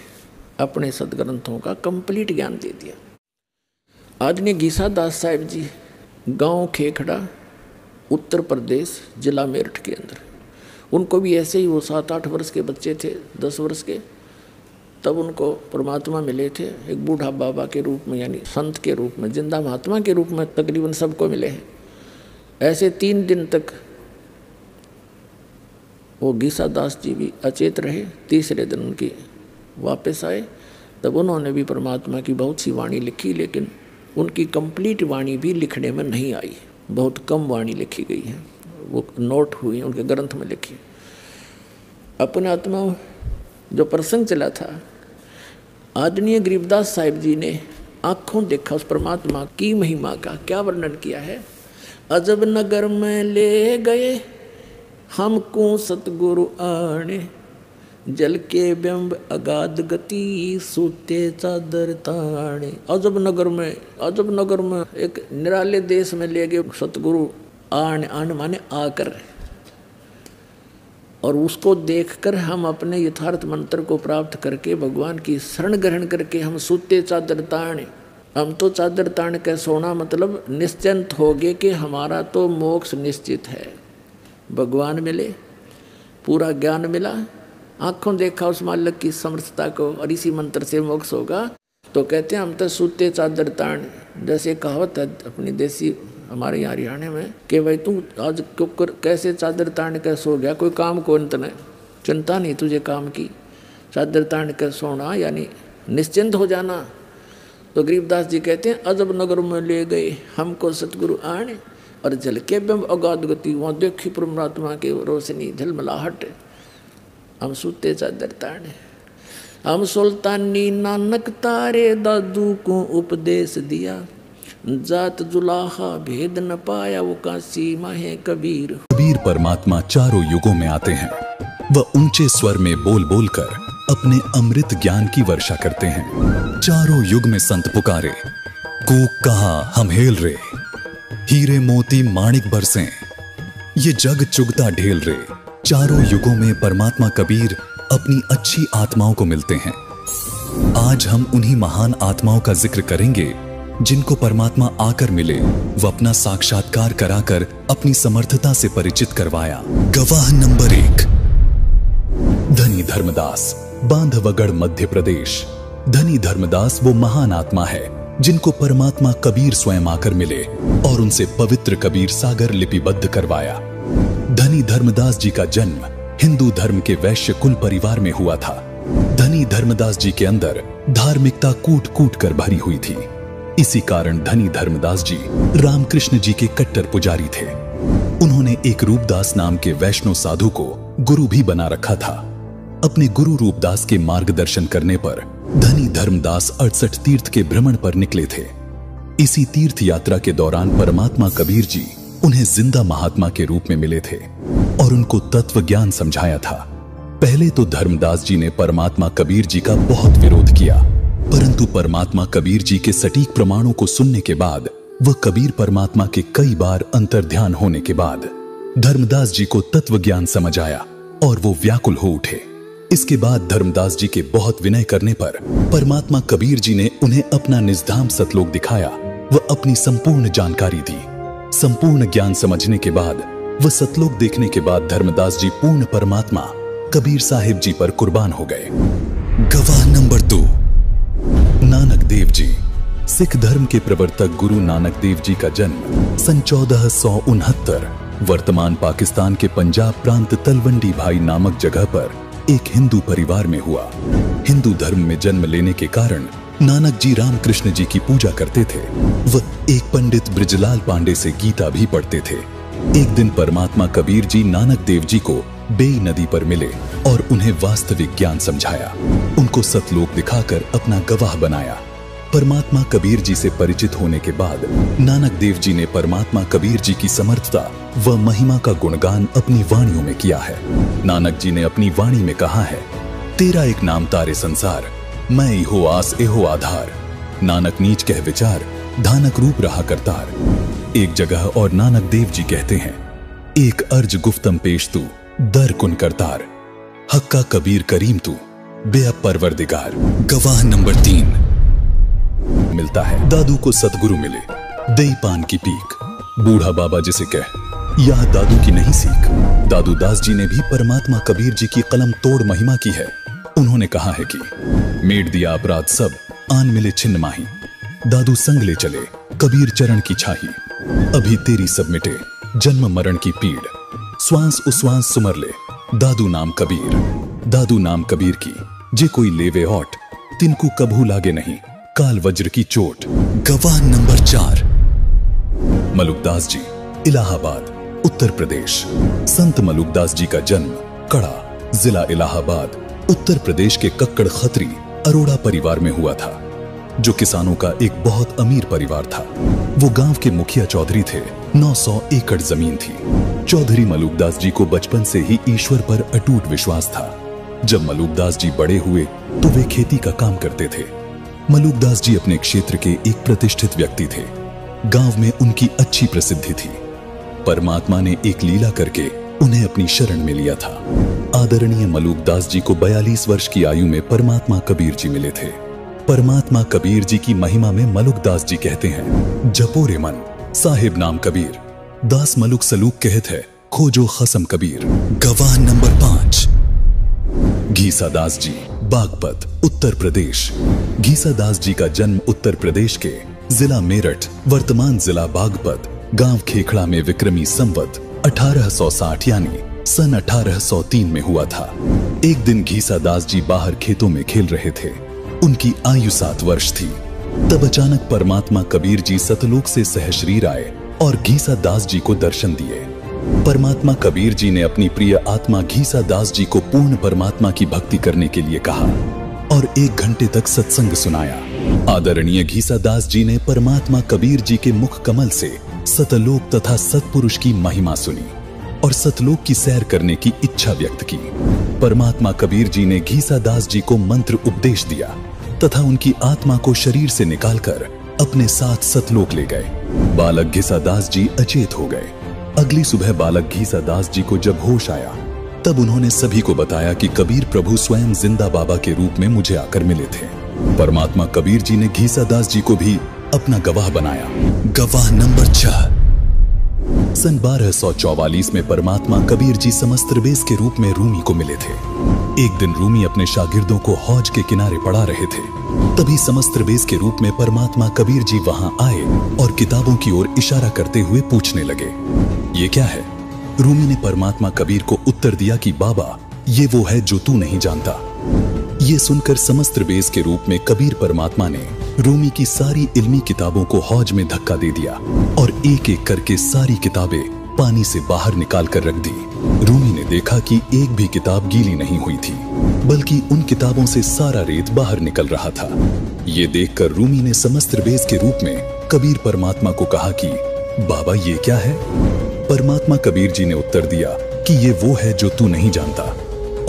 अपने सदग्रंथों का कंप्लीट ज्ञान दे दिया। आदरणीय गीसा दास साहिब जी गांव खेखड़ा उत्तर प्रदेश जिला मेरठ के अंदर, उनको भी ऐसे ही वो 7-8 वर्ष के बच्चे थे, 10 वर्ष के, तब उनको परमात्मा मिले थे एक बूढ़ा बाबा के रूप में, यानी संत के रूप में, जिंदा महात्मा के रूप में तकरीबन सबको मिले हैं। ऐसे 3 दिन तक वो गीसादास जी भी अचेत रहे। तीसरे दिन उनके वापस आए, तब उन्होंने भी परमात्मा की बहुत सी वाणी लिखी, लेकिन उनकी कंप्लीट वाणी भी लिखने में नहीं आई। बहुत कम वाणी लिखी गई है, वो नोट हुई उनके ग्रंथ में लिखी। अपने आत्मा जो प्रसंग चला था, आदरणीय गरीबदास साहिब जी ने आँखों देखा उस परमात्मा की महिमा का। क्या वर्णन किया है? अजब नगर में ले गए हमको सतगुरु आने, जल के बिंब अगाध गति सूते चादर ताने। अजब नगर में एक निराले देश में ले गए सतगुरु आने माने आकर, और उसको देखकर हम अपने यथार्थ मंत्र को प्राप्त करके भगवान की शरण ग्रहण करके हम सूते चादर ताने। हम तो चादर तान के सोना, मतलब निश्चिंत हो गए कि हमारा तो मोक्ष निश्चित है। भगवान मिले, पूरा ज्ञान मिला, आँखों देखा उस मालिक की समर्थता को, और इसी मंत्र से मोक्ष होगा। तो कहते हैं हम तो सूते चादर तान। जैसे कहावत है अपनी देसी हमारे यहाँ हरियाणा में कि भाई तू आज कैसे चादर तान के सो गया, कोई काम को तने चिंता नहीं तुझे काम की। चादर तान के सोना यानी निश्चिंत हो जाना। तो गरीबदास जी कहते हैं अजब नगर में ले गए हमको सतगुरु आने, और जल के बिंब अगाध गति, वहाँ देखी परमात्मा की रोशनी झलमलाहट, हम सूते चादर ताने। हम सुल्तानी नानक तारे दादू को उपदेश दिया, जात जुलाहा भेद न पाया वो काशी माहे कबीर। कबीर परमात्मा चारों युगों में आते हैं। वह ऊंचे स्वर में बोल बोल कर अपने अमृत ज्ञान की वर्षा करते हैं। चारों युग में संत पुकारे, कूक कहा हम हेल रे, हीरे मोती माणिक बरसे, ये जग चुगता ढेल रे। चारों युगों में परमात्मा कबीर अपनी अच्छी आत्माओं को मिलते हैं। आज हम उन्हीं महान आत्माओं का जिक्र करेंगे जिनको परमात्मा आकर मिले, वह अपना साक्षात्कार कराकर अपनी समर्थता से परिचित करवाया। गवाह नंबर 1, धनी धर्मदास, बांधवगढ़ मध्य प्रदेश। धनी धर्मदास वो महान आत्मा है जिनको परमात्मा कबीर स्वयं आकर मिले और उनसे पवित्र कबीर सागर लिपिबद्ध करवाया। धनी धर्मदास जी का जन्म हिंदू धर्म के वैश्य कुल परिवार में हुआ था। धनी धर्मदास जी के अंदर धार्मिकता कूट कूट कर भरी हुई थी। इसी कारण धनी धर्मदास जी रामकृष्ण जी के कट्टर पुजारी थे। उन्होंने एक रूपदास नाम के वैष्णव साधु को गुरु भी बना रखा था। अपने गुरु रूपदास के मार्गदर्शन करने पर धनी धर्मदास 68 तीर्थ के भ्रमण पर निकले थे। इसी तीर्थ यात्रा के दौरान परमात्मा कबीर जी उन्हें जिंदा महात्मा के रूप में मिले थे और उनको तत्व ज्ञान समझाया था। पहले तो धर्मदास जी ने परमात्मा कबीर जी का बहुत विरोध किया, परंतु परमात्मा कबीर जी के सटीक प्रमाणों को सुनने के बाद वह कबीर परमात्मा के कई बार अंतर्ध्यान होने के बाद धर्मदास जी को तत्व ज्ञान समझ आया और वो व्याकुल हो उठे। इसके बाद धर्मदास जी के बहुत विनय करने पर परमात्मा कबीर जी ने उन्हें अपना निजधाम सतलोक दिखाया। वह अपनी संपूर्ण जानकारी दी। संपूर्ण ज्ञान समझने के बाद वह सतलोक देखने के बाद धर्मदास जी पूर्ण परमात्मा कबीर साहिब जी पर कुर्बान हो गए। गवाह नंबर 2, नानक देव जी। सिख धर्म के प्रवर्तक गुरु नानक देव जी का जन्म सन 1469 वर्तमान पाकिस्तान के पंजाब प्रांत तलवंडी भाई नामक जगह पर एक हिंदू परिवार में हुआ। हिंदू धर्म में जन्म लेने के कारण नानक जी रामकृष्ण जी की पूजा करते थे। वह एक पंडित ब्रिजलाल पांडे से गीता भी पढ़ते थे। एक दिन परमात्मा कबीर जी नानक देव जी को बेई नदी पर मिले और उन्हें वास्तविक ज्ञान समझाया। उनको सतलोक दिखाकर अपना गवाह बनाया। परमात्मा कबीर जी से परिचित होने के बाद नानक देव जी ने परमात्मा कबीर जी की समर्थता व महिमा का गुणगान अपनी वाणियों में किया है। नानक जी ने अपनी वाणी में कहा है, तेरा एक नाम तारे संसार, मैं इहो आस एहो आधार। नानक नीच कह विचार, धानक रूप रहा करतार। एक जगह और नानक देव जी कहते हैं, एक अर्ज गुफ्तम पेश तू दर कुन करतार, हक्का कबीर करीम तू बेअब परवरदिगार। गवाह नंबर 3 मिलता है। दादू को सतगुरु मिले, दई पान की पीक, बूढ़ा बाबा जिसे कह, यह दादू की नहीं सीख। दादू दास जी ने भी परमात्मा कबीर जी की कलम तोड़ महिमा की है। उन्होंने कहा है कि मेट दिया अपराध सब, आन मिले छिन्न माही। दादू संग ले चले कबीर चरण की छाही, अभी तेरी सब मिटे जन्म मरण की पीड़, श्वास उश्वास सुमर ले, दादू नाम कबीर, दादू नाम कबीर की, जे कोई लेवे ओट, तिनको कभू लागे नहीं, काल वज्र की चोट। गवाह नंबर 4, मलुकदास जी, इलाहाबाद, उत्तर प्रदेश। संत मलुकदास जी का जन्म कड़ा, जिला इलाहाबाद, उत्तर प्रदेश के कक्कड़ खत्री अरोड़ा परिवार में हुआ था, जो किसानों का एक बहुत अमीर परिवार था। वो गांव के मुखिया चौधरी थे। 900 एकड़ जमीन थी। चौधरी मलुकदास जी को बचपन से ही ईश्वर पर अटूट विश्वास था। जब मलुकदास जी बड़े हुए तो वे खेती का काम करते थे। मलुकदास जी अपने क्षेत्र के एक प्रतिष्ठित व्यक्ति थे। गांव में उनकी अच्छी प्रसिद्धि थी। परमात्मा ने एक लीला करके उन्हें अपनी शरण में लिया था। आदरणीय मलुकदास जी को 42 वर्ष की आयु में परमात्मा कबीर जी मिले थे। परमात्मा कबीर जी की महिमा में मलुकदास जी कहते हैं, जपो रे मन साहिब नाम कबीर, दास मलुक सलूक कहत है, खोजो खसम कबीर। गवाह नंबर 5, घीसादास जी, बागपत, उत्तर प्रदेश। घीसादास जी का जन्म उत्तर प्रदेश के जिला मेरठ, वर्तमान जिला बागपत, गांव खेखड़ा में विक्रमी संवत 1860 यानी सन 1803 में हुआ था। एक दिन घीसादास जी बाहर खेतों में खेल रहे थे। उनकी आयु 7 वर्ष थी। तब अचानक परमात्मा कबीर जी सतलोक से सहशरीर आए और घीसादास जी को दर्शन दिए। परमात्मा कबीर जी ने अपनी प्रिय आत्मा घीसादास जी को पूर्ण परमात्मा की भक्ति करने के लिए कहा और 1 घंटे तक सत्संग सुनाया। आदरणीय घीसादास जी ने परमात्मा कबीर जी के मुख कमल से सतलोक तथा सतपुरुष की महिमा सुनी और सतलोक की सैर करने की इच्छा व्यक्त की। परमात्मा कबीर जी ने घीसादास जी को मंत्र उपदेश दिया तथा उनकी आत्मा को शरीर से निकालकर अपने साथ सतलोक ले गए। बालक घीसादास जी अचेत हो गए। अगली सुबह बालक घीसादास जी को जब होश आया तब उन्होंने सभी को बताया कि कबीर प्रभु स्वयं जिंदा बाबा के रूप में मुझे आकर मिले थे। परमात्मा कबीर जी ने घीसादास जी को भी अपना गवाह बनाया। गवाह नंबर 6, सन 1244 में परमात्मा कबीर जी समस्त्रबेज के रूप में रूमी को मिले थे। एक दिन रूमी अपने शागिर्दों को हौज के किनारे पढ़ा रहे थे। तभी समस्त्रबेज के रूप में परमात्मा कबीर जी वहां आए और किताबों की ओर इशारा करते हुए पूछने लगे, ये क्या है? रूमी ने परमात्मा कबीर को उत्तर दिया कि बाबा, ये वो है जो तू नहीं जानता। ये सुनकर समस्त्रबेज के रूप में कबीर परमात्मा ने रूमी की सारी इल्मी किताबों को हौज में धक्का दे दिया और एक एक करके सारी किताबें पानी से बाहर निकाल कर रख दी। रूमी ने देखा कि एक भी किताब गीली नहीं हुई थी, बल्कि उन किताबों से सारा रेत बाहर निकल रहा था। ये देखकर रूमी ने समस्त्रबेज के रूप में कबीर परमात्मा को कहा कि बाबा, ये क्या है? परमात्मा कबीर जी ने उत्तर दिया कि ये वो है जो तू नहीं जानता,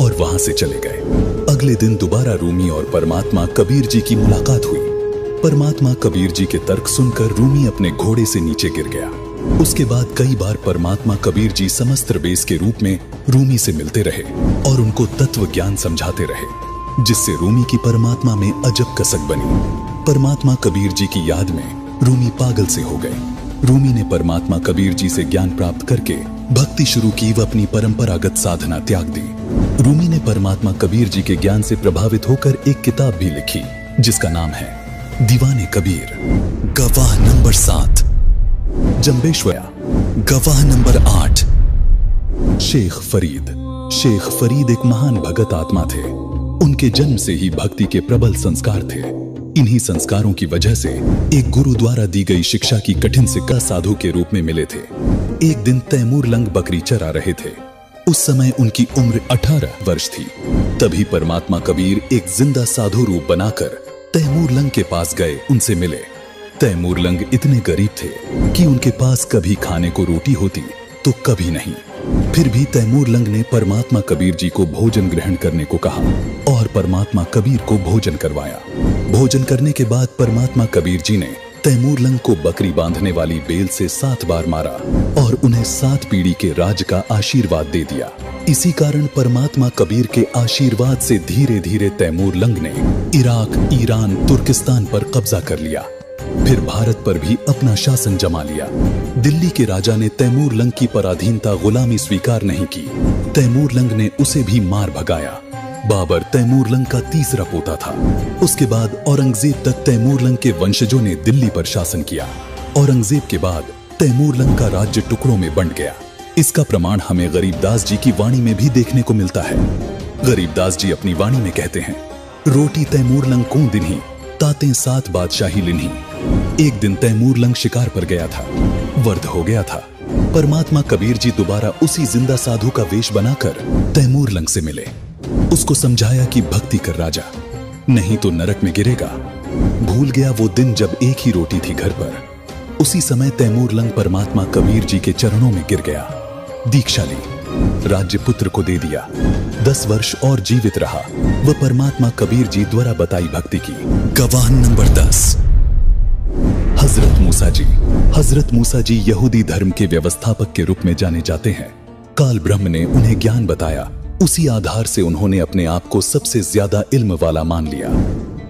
और वहां से चले गए। अगले दिन दोबारा रूमी और परमात्मा कबीर जी की मुलाकात हुई। परमात्मा कबीर जी के तर्क सुनकर रूमी अपने घोड़े से नीचे गिर गया। उसके बाद कई बार परमात्मा कबीर जी समस्त्रबेज के रूप में रूमी से मिलते रहे और उनको तत्व ज्ञान समझाते रहे, जिससे रूमी की परमात्मा में अजब कसक बनी। परमात्मा कबीर जी की याद में रूमी पागल से हो गए। रूमी ने परमात्मा कबीर जी से ज्ञान प्राप्त करके भक्ति शुरू की व अपनी परंपरागत साधना त्याग दी। रूमी ने परमात्मा कबीर जी के ज्ञान से प्रभावित होकर एक किताब भी लिखी, जिसका नाम है दीवाने कबीर। गवाह नंबर 7, जंबेश्वरा। गवाह नंबर 8, शेख फरीद। शेख फरीद एक महान भगत आत्मा थे। उनके जन्म से ही भक्ति के प्रबल संस्कार थे। इन्हीं संस्कारों की वजह से एक गुरु द्वारा दी गई शिक्षा की कठिन सिक्का साधु के रूप में मिले थे। एक दिन तैमूर लंग बकरी चरा रहे थे। उस समय उनकी उम्र 18 वर्ष थी। तभी परमात्मा कबीर एक जिंदा साधु रूप बनाकर तैमूर लंग के पास गए, उनसे मिले। तैमूर लंग इतने गरीब थे कि उनके पास कभी खाने को रोटी होती तो कभी नहीं। फिर भी तैमूर लंग ने परमात्मा कबीर जी को भोजन ग्रहण करने को कहा और परमात्मा कबीर को भोजन करवाया। भोजन करने के बाद परमात्मा कबीर जी ने तैमूर लंग को बकरी बांधने वाली बेल से 7 बार मारा और उन्हें 7 पीढ़ी के राज का आशीर्वाद दे दिया। इसी कारण परमात्मा कबीर के आशीर्वाद से धीरे धीरे तैमूर लंग ने इराक, ईरान, तुर्किस्तान पर कब्जा कर लिया। फिर भारत पर भी अपना शासन जमा लिया। दिल्ली के राजा ने तैमूर लंग की पराधीनता, गुलामी स्वीकार नहीं की। तैमूर लंग ने उसे भी मार भगाया। बाबर तैमूर लंग का तीसरा पोता था। उसके बाद औरंगजेब तक तैमूर लंग के वंशजों ने दिल्ली पर शासन किया। औरंगजेब के बाद तैमूरलंग का राज्य टुकड़ों में बंट गया। इसका प्रमाण हमें गरीबदास जी की वाणी में भी देखने को मिलता है। गरीबदास जी अपनी वाणी में कहते हैं, रोटी तैमूरलंग को दिन्ही, ताते सात बादशाही लिन्ही। एक दिन तैमूरलंग शिकार पर गया था, वर्द हो गया था। परमात्मा कबीर जी दोबारा उसी जिंदा साधु का वेश बनाकर तैमूरलंग से मिले। उसको समझाया कि भक्ति कर राजा, नहीं तो नरक में गिरेगा। भूल गया वो दिन जब एक ही रोटी थी घर पर। उसी समय तैमूरलंग परमात्मा कबीर जी के चरणों में गिर गया, दीक्षा ली, राज्य पुत्र को दे दिया। 10 वर्ष और जीवित रहा। वह परमात्मा कबीर जी द्वारा बताई भक्ति की। गवाह नंबर 10, हजरत मूसा जी। हजरत मूसा जी यहूदी धर्म के व्यवस्थापक के रूप में जाने जाते हैं। काल ब्रह्म ने उन्हें ज्ञान बताया, उसी आधार से उन्होंने अपने आप को सबसे ज्यादा इल्म वाला मान लिया।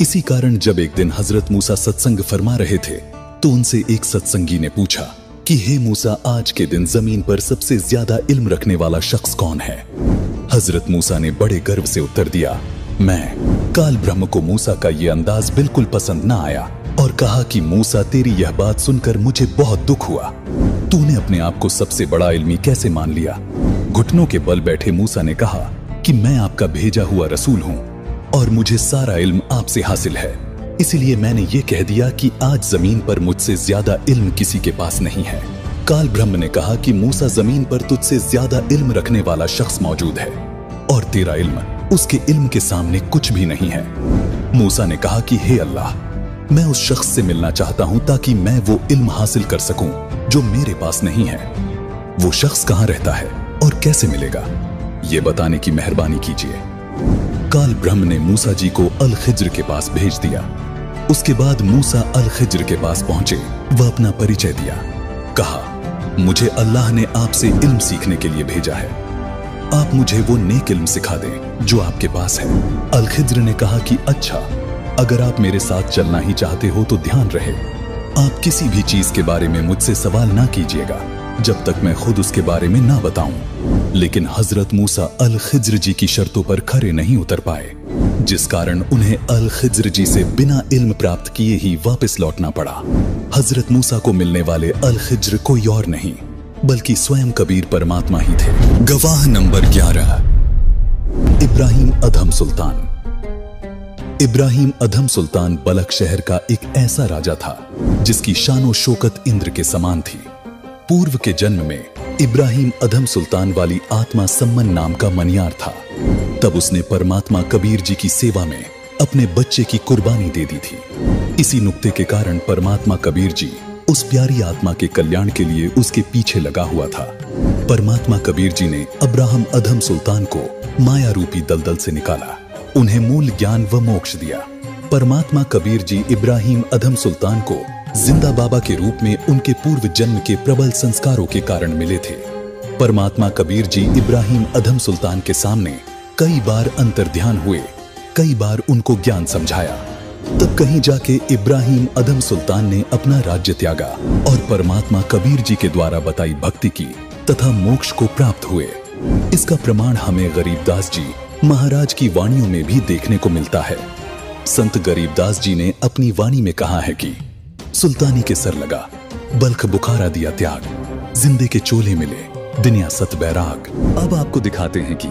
इसी कारण जब एक दिन हजरत मूसा सत्संग फरमा रहे थे तो उनसे एक सत्संगी ने पूछा कि हे मूसा, आज के दिन जमीन पर सबसे ज्यादा इल्म रखने वाला शख्स कौन है? हजरत मूसा ने बड़े गर्व से उत्तर दिया, मैं। काल ब्रह्म को मूसा का ये अंदाज बिल्कुल पसंद न आया और कहा कि मूसा, तेरी यह बात सुनकर मुझे बहुत दुख हुआ। तूने अपने आप को सबसे बड़ा इल्मी कैसे मान लिया? घुटनों के बल बैठे मूसा ने कहा कि मैं आपका भेजा हुआ रसूल हूँ और मुझे सारा इल्म आपसे हासिल है, इसलिए मैंने ये कह दिया कि आज जमीन पर मुझसे ज्यादा इल्म किसी के पास नहीं है। काल ब्रह्म ने कहा कि मूसा, जमीन पर तुझसे ज्यादा इल्म रखने वाला शख्स मौजूद है और तेरा इल्म उसके इल्म के सामने कुछ भी नहीं है। मूसा ने कहा कि हे अल्लाह, मैं उस शख्स से मिलना चाहता हूं ताकि मैं वो इल्म हासिल कर सकूं जो मेरे पास नहीं है। वो शख्स कहां रहता है और कैसे मिलेगा, ये बताने की मेहरबानी कीजिए। काल ब्रह्म ने मूसा जी को अल खिज्र के पास भेज दिया। उसके बाद मूसा अल खिज्र के पास पहुंचे। वह अपना परिचय दिया, कहा, मुझे अल्लाह ने आपसे इल्म सीखने के लिए भेजा है, आप मुझे वो नेक इल्म सिखा दें जो आपके पास है। अल खिज्र ने कहा कि अच्छा, अगर आप मेरे साथ चलना ही चाहते हो तो ध्यान रहे, आप किसी भी चीज के बारे में मुझसे सवाल ना कीजिएगा जब तक मैं खुद उसके बारे में ना बताऊं। लेकिन हजरत मूसा अल खिज्र जी की शर्तों पर खरे नहीं उतर पाए, जिस कारण उन्हें अल खिज्र जी से बिना इल्म प्राप्त किए ही वापस लौटना पड़ा। हजरत मूसा को मिलने वाले अल खिज्र कोई और नहीं बल्कि स्वयं कबीर परमात्मा ही थे। गवाह नंबर 11, इब्राहिम अधम सुल्तान। इब्राहिम अधम सुल्तान बलख शहर का एक ऐसा राजा था जिसकी शानो शौकत इंद्र के समान थी। पूर्व के जन्म में इब्राहिम अधम सुल्तान वाली आत्मा सम्मन नाम का मनियार था। तब उसने परमात्मा कबीर जी की सेवा में अपने बच्चे की कुर्बानी दे दी थी। इसी नुक्ते के कारण परमात्मा कबीर जी उस प्यारी आत्मा के कल्याण के लिए उसके पीछे लगा हुआ था। परमात्मा कबीर जी ने अब्राहम अधम सुल्तान को माया रूपी दलदल से निकाला, उन्हें मूल ज्ञान व मोक्ष दिया। परमात्मा कबीर जी इब्राहिम अधम सुल्तान को जिंदा बाबा के रूप में उनके पूर्व जन्म के प्रबल संस्कारों के कारण मिले थे। परमात्मा कबीर जी इब्राहिम अधम सुल्तान के सामने कई बार अंतर्ध्यान हुए, कई बार उनको ज्ञान समझाया। तब कहीं जाके इब्राहिम अधम सुल्तान ने अपना राज्य त्यागा और परमात्मा कबीर जी के द्वारा बताई भक्ति की तथा मोक्ष को प्राप्त हुए। इसका प्रमाण हमें गरीबदास जी महाराज की वाणियों में भी देखने को मिलता है। संत गरीबदास जी ने अपनी वाणी में कहा है कि सुल्तानी के सर लगा, बल्ख बुखारा दिया त्याग, जिंदे के चोले मिले, दुनिया सत बैराग। अब आपको दिखाते हैं कि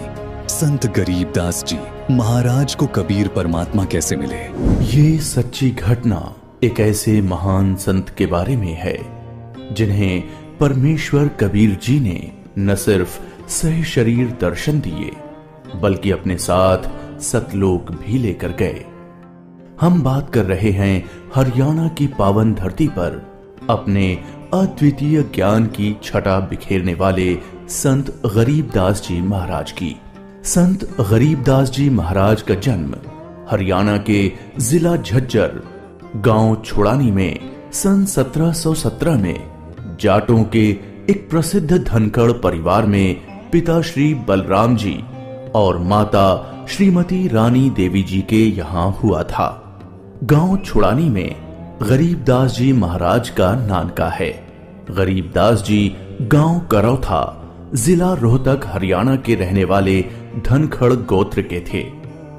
संत गरीबदास जी महाराज को कबीर परमात्मा कैसे मिले। ये सच्ची घटना एक ऐसे महान संत के बारे में है जिन्हें परमेश्वर कबीर जी ने न सिर्फ सह शरीर दर्शन दिए बल्कि अपने साथ सतलोक भी लेकर गए। हम बात कर रहे हैं हरियाणा की पावन धरती पर अपने अद्वितीय ज्ञान की छटा बिखेरने वाले संत गरीबदास जी महाराज की। संत गरीबदास जी महाराज का जन्म हरियाणा के जिला झज्जर गांव छुड़ानी में सन 1717 में जाटों के एक प्रसिद्ध धनखड़ परिवार में पिता श्री बलराम जी और माता श्रीमती रानी देवी जी के यहाँ हुआ था। गांव छुड़ानी में गरीबदास जी महाराज का नानका है। गरीबदास जी गांव करौथा जिला रोहतक हरियाणा के रहने वाले धनखड़ गोत्र के थे।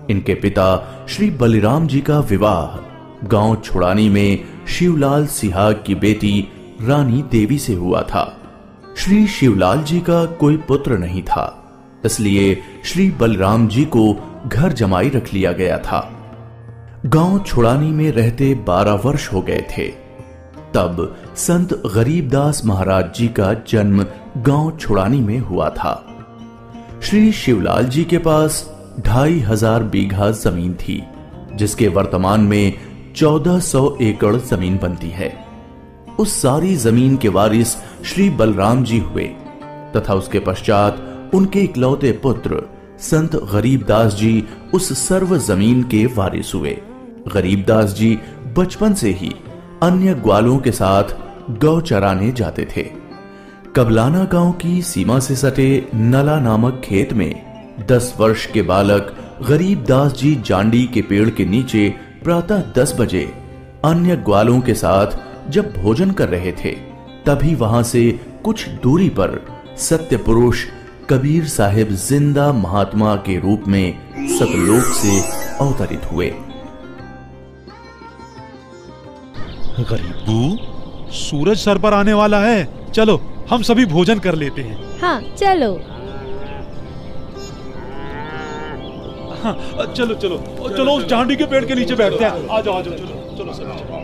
इनके पिता श्री बलिराम जी का विवाह गांव छुड़ानी में शिवलाल सिहाग की बेटी रानी देवी से हुआ था। श्री शिवलाल जी का कोई पुत्र नहीं था, इसलिए श्री बलराम जी को घर जमाई रख लिया गया था। गांव छुड़ानी में रहते 12 वर्ष हो गए थे, तब संत गरीबदास महाराज जी का जन्म गांव छुड़ानी में हुआ था। श्री शिवलाल जी के पास 2500 बीघा जमीन थी, जिसके वर्तमान में 1400 एकड़ जमीन बनती है। उस सारी जमीन के वारिस श्री बलराम जी हुए तथा उसके पश्चात उनके इकलौते पुत्र संत गरीबदास जी उस सर्व जमीन के वारिस हुए। गरीबदास जी बचपन से ही अन्य ग्वालों के साथ गौ चराने जाते थे। कबलाना गांव की सीमा से सटे नला नामक खेत में 10 वर्ष के बालक गरीबदास जी जांडी के पेड़ के नीचे प्रातः 10 बजे अन्य ग्वालों के साथ जब भोजन कर रहे थे, तभी वहां से कुछ दूरी पर सत्य पुरुष कबीर साहिब जिंदा महात्मा के रूप में सतलोक से अवतरित हुए। गरीबू, सूरज सर पर आने वाला है, चलो हम सभी भोजन कर लेते हैं। हाँ चलो। हाँ, चलो चलो चलो उस जांडी के पेड़ के नीचे बैठते हैं। आ जाओ चलो चलो चलो।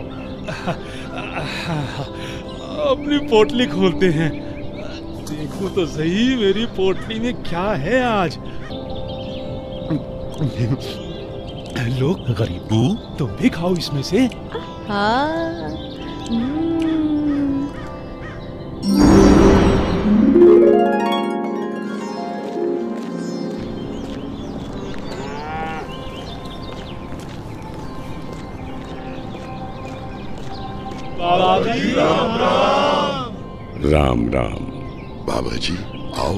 अपनी पोटली खोलते हैं, देखो तो सही मेरी पोटली में क्या है आज। लो गरीबू, तुम भी खाओ इसमें से। हाँ। राम राम। बाबा जी आओ,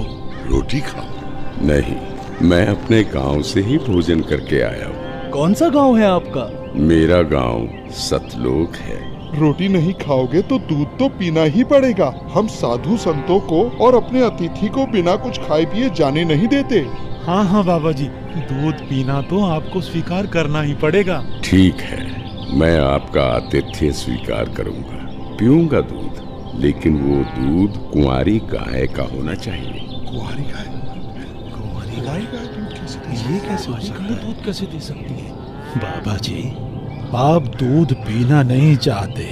रोटी खाओ। नहीं, मैं अपने गांव से ही भोजन करके आया हूँ। कौन सा गांव है आपका? मेरा गांव सतलोक है। रोटी नहीं खाओगे तो दूध तो पीना ही पड़ेगा। हम साधु संतों को और अपने अतिथि को बिना कुछ खाए पिए जाने नहीं देते। हाँ हाँ बाबा जी, दूध पीना तो आपको स्वीकार करना ही पड़ेगा। ठीक है, मैं आपका आतिथ्य स्वीकार करूंगा, पीऊंगा दूध, लेकिन वो दूध कुंवारी गाय का होना चाहिए। कुंवारी गाय? कुंवारी गाय? ये कैसे हो सकता है? दूध कैसे दे सकती है? बाबा जी, आप दूध पीना नहीं चाहते,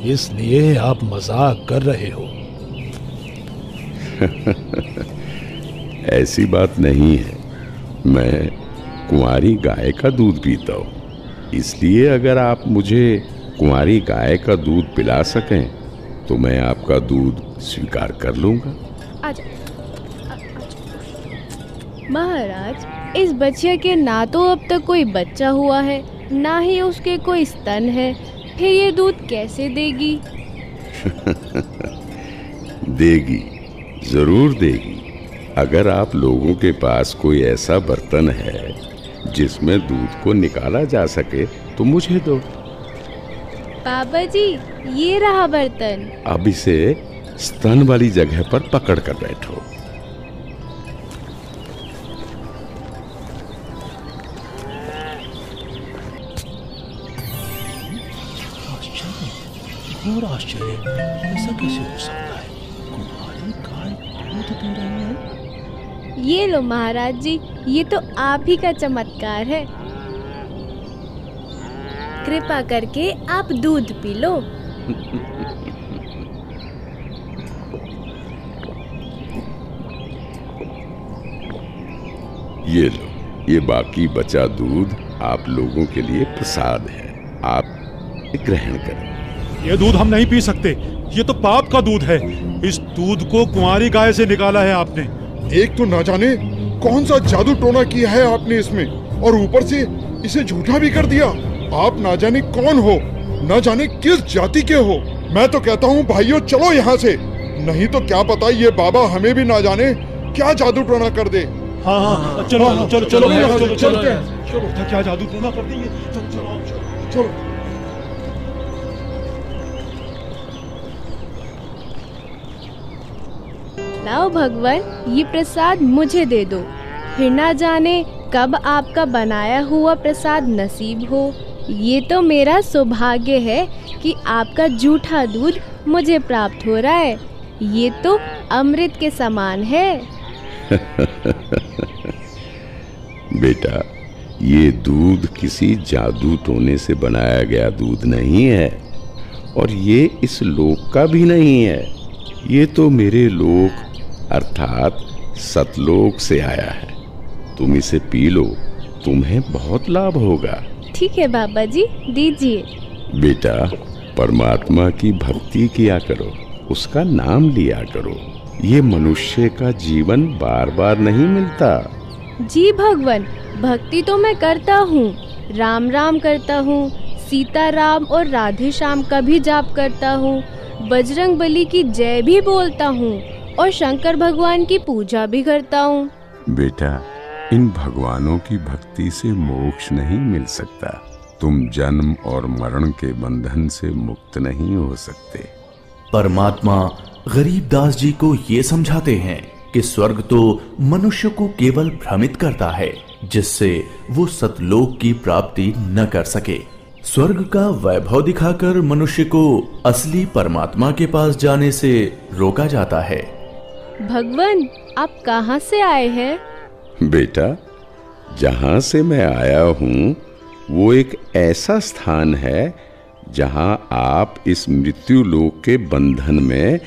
इसलिए आप मजाक कर रहे हो। ऐसी बात नहीं है, मैं कुंवारी गाय का दूध पीता हूँ, इसलिए अगर आप मुझे कुंवारी गाय का दूध पिला सकें तो मैं आपका दूध स्वीकार कर लूंगा। महाराज, इस बच्चे के ना तो अब तक कोई बच्चा हुआ है, ना ही उसके कोई स्तन है, फिर ये दूध कैसे देगी? देगी, जरूर देगी। अगर आप लोगों के पास कोई ऐसा बर्तन है जिसमें दूध को निकाला जा सके तो मुझे दो। बाबा जी, ये रहा बर्तन। अब इसे स्तन वाली जगह पर पकड़ कर बैठो। घोर आश्चर्य, ऐसा कैसे हो सकता है? कुंवारी गाय दूध दे रही है। ये लो महाराज जी, ये तो आप ही का चमत्कार है। कृपा करके आप दूध पी लो। ये लो, ये बाकी बचा दूध आप लोगों के लिए प्रसाद है, आप ग्रहण करें। ये दूध हम नहीं पी सकते, ये तो पाप का दूध है। इस दूध को कुंवारी गाय से निकाला है आपने। एक तो ना जाने कौन सा जादू टोना किया है आपने इसमें, और ऊपर से इसे झूठा भी कर दिया। आप ना जाने कौन हो, ना जाने किस जाति के हो। मैं तो कहता हूँ भाइयों, चलो यहाँ से, नहीं तो क्या पता ये बाबा हमें भी ना जाने क्या जादू टोना कर दे। हाँ हाँ, चलो चलो चलो चलो चलो, क्या जादू टोना कर देंगे। चलो। लाओ भगवान, ये प्रसाद मुझे दे दो, फिर ना जाने कब आपका बनाया हुआ प्रसाद नसीब हो ये तो मेरा सौभाग्य है कि आपका जूठा दूध मुझे प्राप्त हो रहा है। ये तो अमृत के समान है। बेटा, ये दूध किसी जादू टोने से बनाया गया दूध नहीं है, और ये इस लोक का भी नहीं है। ये तो मेरे लोक अर्थात सतलोक से आया है। तुम इसे पी लो, तुम्हें बहुत लाभ होगा। ठीक है बाबा जी, दीजिए। बेटा, परमात्मा की भक्ति किया करो, उसका नाम लिया करो। ये मनुष्य का जीवन बार बार नहीं मिलता। जी भगवान, भक्ति तो मैं करता हूँ, राम राम करता हूँ, सीता राम और राधे श्याम का भी जाप करता हूँ, बजरंग बली की जय भी बोलता हूँ और शंकर भगवान की पूजा भी करता हूँ। बेटा, इन भगवानों की भक्ति से मोक्ष नहीं मिल सकता। तुम जन्म और मरण के बंधन से मुक्त नहीं हो सकते। परमात्मा गरीबदास जी को ये समझाते हैं कि स्वर्ग तो मनुष्य को केवल भ्रमित करता है, जिससे वो सतलोक की प्राप्ति न कर सके। स्वर्ग का वैभव दिखाकर मनुष्य को असली परमात्मा के पास जाने से रोका जाता है। भगवान, आप कहाँ से आए हैं? बेटा, जहाँ से मैं आया हूँ वो एक ऐसा स्थान है जहाँ आप इस मृत्यु लोक के बंधन में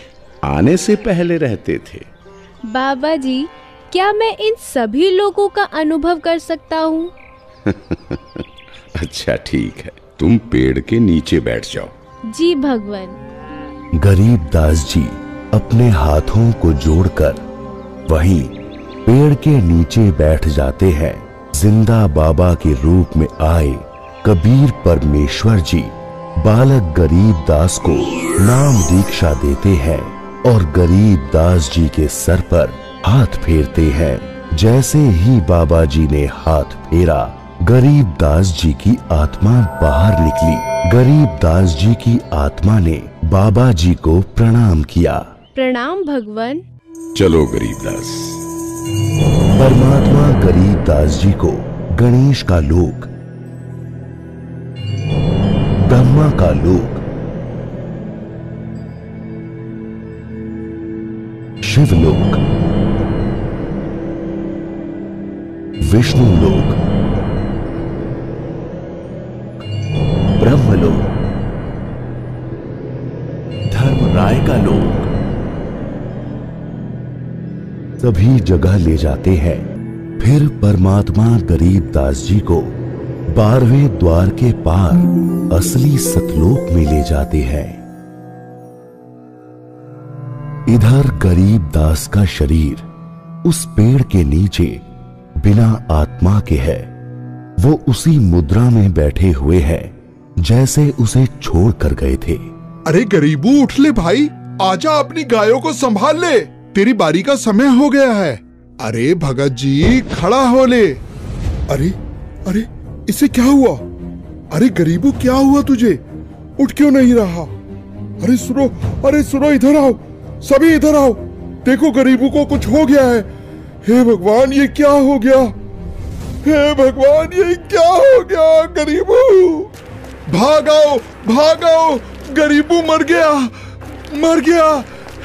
आने से पहले रहते थे। बाबा जी, क्या मैं इन सभी लोगों का अनुभव कर सकता हूँ? अच्छा ठीक है, तुम पेड़ के नीचे बैठ जाओ। जी भगवान। गरीबदास जी अपने हाथों को जोड़कर वहीं पेड़ के नीचे बैठ जाते हैं। जिंदा बाबा के रूप में आए कबीर परमेश्वर जी बालक गरीबदास को नाम दीक्षा देते हैं और गरीबदास जी के सर पर हाथ फेरते हैं। जैसे ही बाबा जी ने हाथ फेरा, गरीबदास जी की आत्मा बाहर निकली। गरीबदास जी की आत्मा ने बाबा जी को प्रणाम किया। प्रणाम भगवान। चलो गरीबदास। परमात्मा गरीबदास जी को गणेश का लोक, ब्रह्मा का लोक, शिवलोक, विष्णु लोक, ब्रह्मलोक, धर्मराय का लोक, सभी जगह ले जाते हैं। फिर परमात्मा गरीबदास जी को 12वें द्वार के पार असली सतलोक में ले जाते हैं। इधर गरीबदास का शरीर उस पेड़ के नीचे बिना आत्मा के है। वो उसी मुद्रा में बैठे हुए हैं जैसे उसे छोड़ कर गए थे। अरे गरीबू, उठ ले भाई, आजा, अपनी गायों को संभाल ले, तेरी बारी का समय हो गया है। अरे भगत जी, खड़ा हो ले। अरे अरे, इसे क्या हुआ? अरे गरीबू, क्या हुआ तुझे? उठ क्यों नहीं रहा? अरे सुनो, अरे सुनो, इधर आओ, सभी इधर आओ। देखो गरीबू को कुछ हो गया है। हे भगवान, ये क्या हो गया? हे भगवान, ये क्या हो गया? गरीबू, भागाओ भागाओ, गरीबू मर गया, मर गया।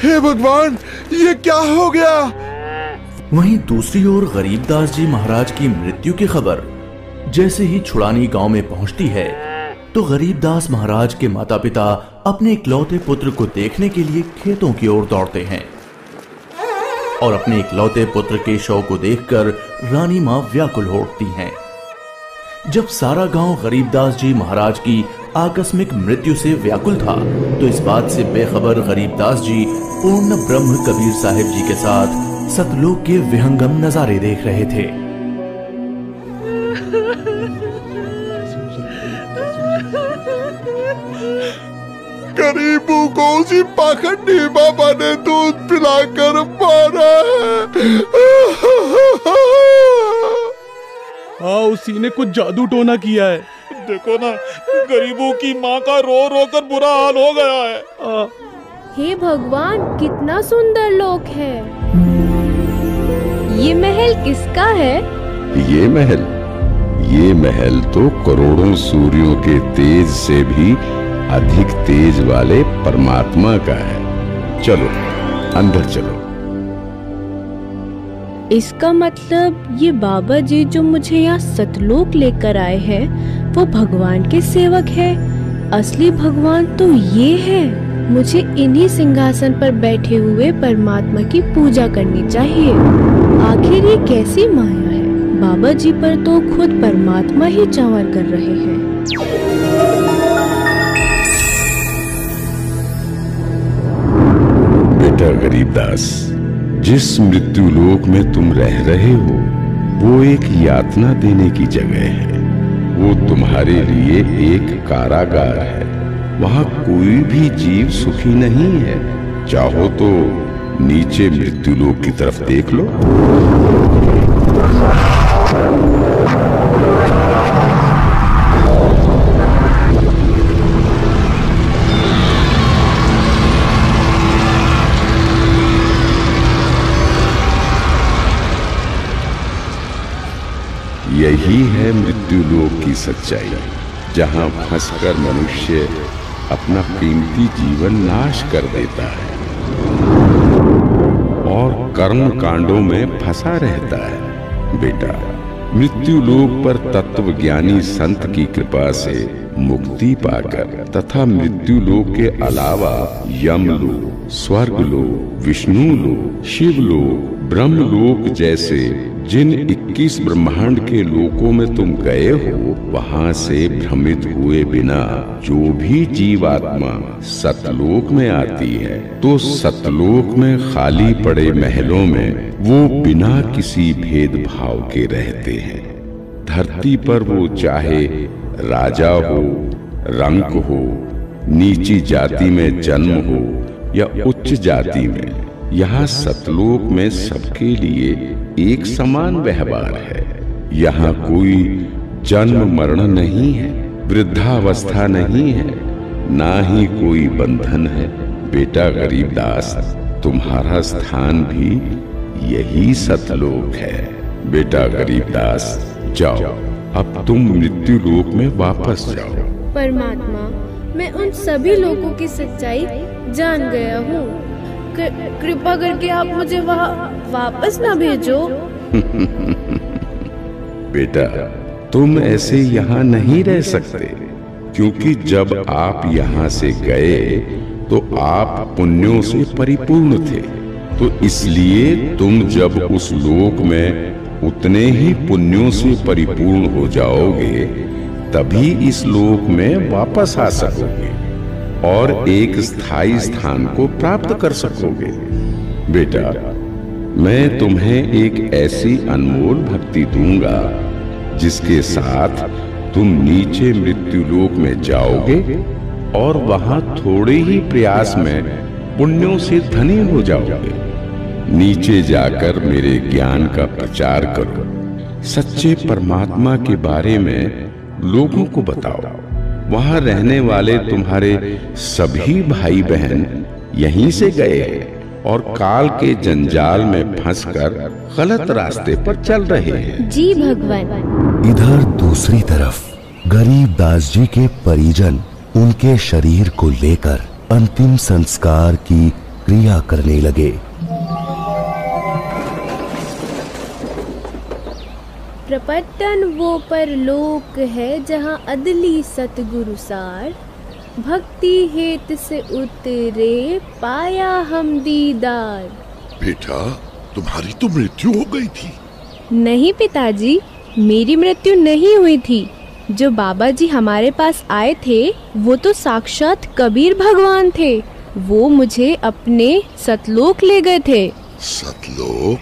हे भगवान, ये क्या हो गया? वहीं दूसरी ओर गरीबदास जी महाराज की मृत्यु की खबर जैसे ही छुड़ानी गांव में पहुंचती है, तो गरीबदास महाराज के माता पिता अपने इकलौते पुत्र को देखने के लिए खेतों की ओर दौड़ते हैं और अपने इकलौते पुत्र के शव को देखकर रानी मां व्याकुल हो उठती हैं। जब सारा गांव गरीबदास जी महाराज की आकस्मिक मृत्यु से व्याकुल था, तो इस बात से बेखबर गरीबदास जी पूर्ण ब्रह्म कबीर साहिब जी के साथ सतलोक के विहंगम नजारे देख रहे थे। गरीबू को उसी पाखंडी बाबा ने दूध पिलाकर मारा। हाँ, उसी ने कुछ जादू टोना किया है। देखो ना, गरीबों की माँ का रो रो कर बुरा हाल हो गया है। हे भगवान, कितना सुंदर लोक है। ये महल किसका है? ये महल तो करोड़ों सूर्यों के तेज से भी अधिक तेज वाले परमात्मा का है। चलो अंदर चलो। इसका मतलब ये बाबा जी जो मुझे यहाँ सतलोक लेकर आए हैं वो भगवान के सेवक है। असली भगवान तो ये है। मुझे इन्हीं सिंहासन पर बैठे हुए परमात्मा की पूजा करनी चाहिए। आखिर ये कैसी माया है? बाबा जी पर तो खुद परमात्मा ही चावर कर रहे हैं। बेटा गरीबदास, जिस मृत्युलोक में तुम रह रहे हो वो एक यातना देने की जगह है। वो तुम्हारे लिए एक कारागार है। वहां कोई भी जीव सुखी नहीं है। चाहो तो नीचे मृत्युलोक की तरफ देख लो। यही है मृत्युलोक की सच्चाई, जहां फंसकर मनुष्य अपना कीमती जीवन नाश कर देता है और कर्म कांडों में फंसा रहता है। बेटा, मृत्युलोक पर तत्वज्ञानी संत की कृपा से मुक्ति पाकर तथा मृत्युलोक के अलावा यमलोक, स्वर्गलोक, विष्णुलोक, शिवलोक, ब्रह्मलोक जैसे जिन 21 ब्रह्मांड के लोकों में तुम गए हो, वहां से भ्रमित हुए बिना जो भी जीवात्मा सतलोक में आती है तो सतलोक में खाली पड़े महलों में वो बिना किसी भेदभाव के रहते हैं। धरती पर वो चाहे राजा हो, रंक हो, नीची जाति में जन्म हो या उच्च जाति में, यहाँ सतलोक में सबके लिए एक समान व्यवहार है। यहाँ कोई जन्म मरण नहीं है, वृद्धावस्था नहीं है, ना ही कोई बंधन है। बेटा गरीबदास, तुम्हारा स्थान भी यही सतलोक है। बेटा गरीबदास, जाओ, अब तुम मृत्युलोक में वापस जाओ। परमात्मा, मैं उन सभी लोगों की सच्चाई जान गया हूँ। कृपा करके आप मुझे वहाँ वापस ना भेजो। बेटा, तुम ऐसे यहाँ नहीं रह सकते, क्योंकि जब आप यहाँ से गए तो आप पुण्यों से परिपूर्ण थे। तो इसलिए तुम जब उस लोक में उतने ही पुण्यों से परिपूर्ण हो जाओगे तभी इस लोक में वापस आ सकोगे और एक स्थायी स्थान को प्राप्त कर सकोगे। बेटा, मैं तुम्हें एक ऐसी अनमोल भक्ति दूंगा जिसके साथ तुम नीचे मृत्युलोक में जाओगे और वहां थोड़े ही प्रयास में पुण्यों से धनी हो जाओगे। नीचे जाकर मेरे ज्ञान का प्रचार करो, सच्चे परमात्मा के बारे में लोगों को बताओ। वहां रहने वाले तुम्हारे सभी भाई बहन यहीं से गए हैं और काल के जंजाल में फंसकर गलत रास्ते पर चल रहे हैं। जी भगवान। इधर दूसरी तरफ गरीबदास जी के परिजन उनके शरीर को लेकर अंतिम संस्कार की क्रिया करने लगे। प्रपट्टन वो परलोक है जहाँ अदली सतगुरु सार, भक्ति हेत से उतरे पाया हम दीदार। बेटा, तुम्हारी तो मृत्यु हो गई थी। नहीं पिताजी, मेरी मृत्यु नहीं हुई थी। जो बाबा जी हमारे पास आए थे वो तो साक्षात कबीर भगवान थे। वो मुझे अपने सतलोक ले गए थे। सतलोक?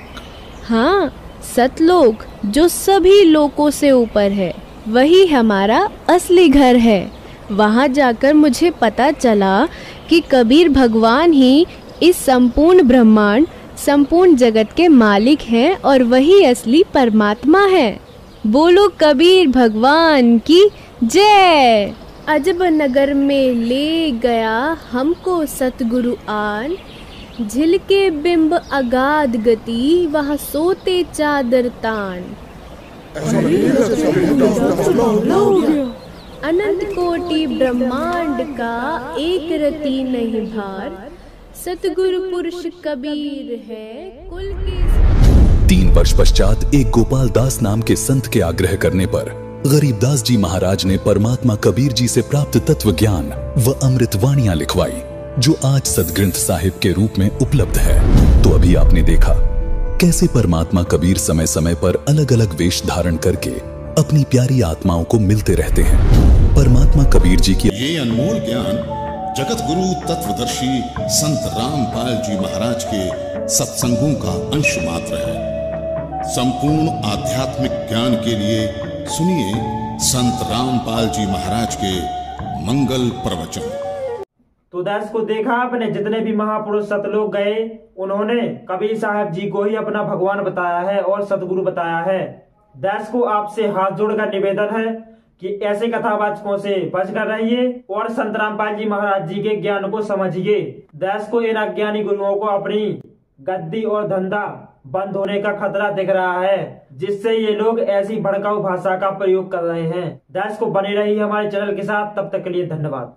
हाँ, सतलोक जो सभी लोकों से ऊपर है, वही हमारा असली घर है। वहाँ जाकर मुझे पता चला कि कबीर भगवान ही इस संपूर्ण ब्रह्मांड, संपूर्ण जगत के मालिक हैं और वही असली परमात्मा है। बोलो कबीर भगवान की जय। अजब नगर में ले गया हमको सतगुरु आन, झिलके बिंब अगाध गति वहाँ सोते चादर तान। अनंत कोटि ब्रह्मांड का एक रति नहीं भार, सतगुरु पुरुष कबीर है कुल के। 3 वर्ष पश्चात एक गोपाल दास नाम के संत के आग्रह करने पर गरीबदास जी महाराज ने परमात्मा कबीर जी से प्राप्त तत्व ज्ञान व अमृतवाणियां लिखवाई, जो आज सदग्रंथ साहिब के रूप में उपलब्ध है। तो अभी आपने देखा कैसे परमात्मा कबीर समय समय पर अलग अलग वेश धारण करके अपनी प्यारी आत्माओं को मिलते रहते हैं। परमात्मा कबीर जी की ये अनमोल ज्ञान जगत गुरु तत्वदर्शी संत रामपाल जी महाराज के सत्संगों का अंश मात्र है। संपूर्ण आध्यात्मिक ज्ञान के लिए सुनिए संत रामपाल जी महाराज के मंगल प्रवचन। तो दास को देखा आपने, जितने भी महापुरुष सतलोक गए उन्होंने कबीर साहब जी को ही अपना भगवान बताया है और सतगुरु बताया है। दास को आपसे हाथ जोड़कर निवेदन है कि ऐसे कथावाचकों से बचकर रहिए और संत रामपाल जी महाराज जी के ज्ञान को समझिए। दास को इन अज्ञानी गुरुओं को अपनी गद्दी और धंधा बंद होने का खतरा दिख रहा है, जिससे ये लोग ऐसी भड़काऊ भाषा का प्रयोग कर रहे हैं। दास को बने रहिए हमारे चैनल के साथ, तब तक के लिए धन्यवाद।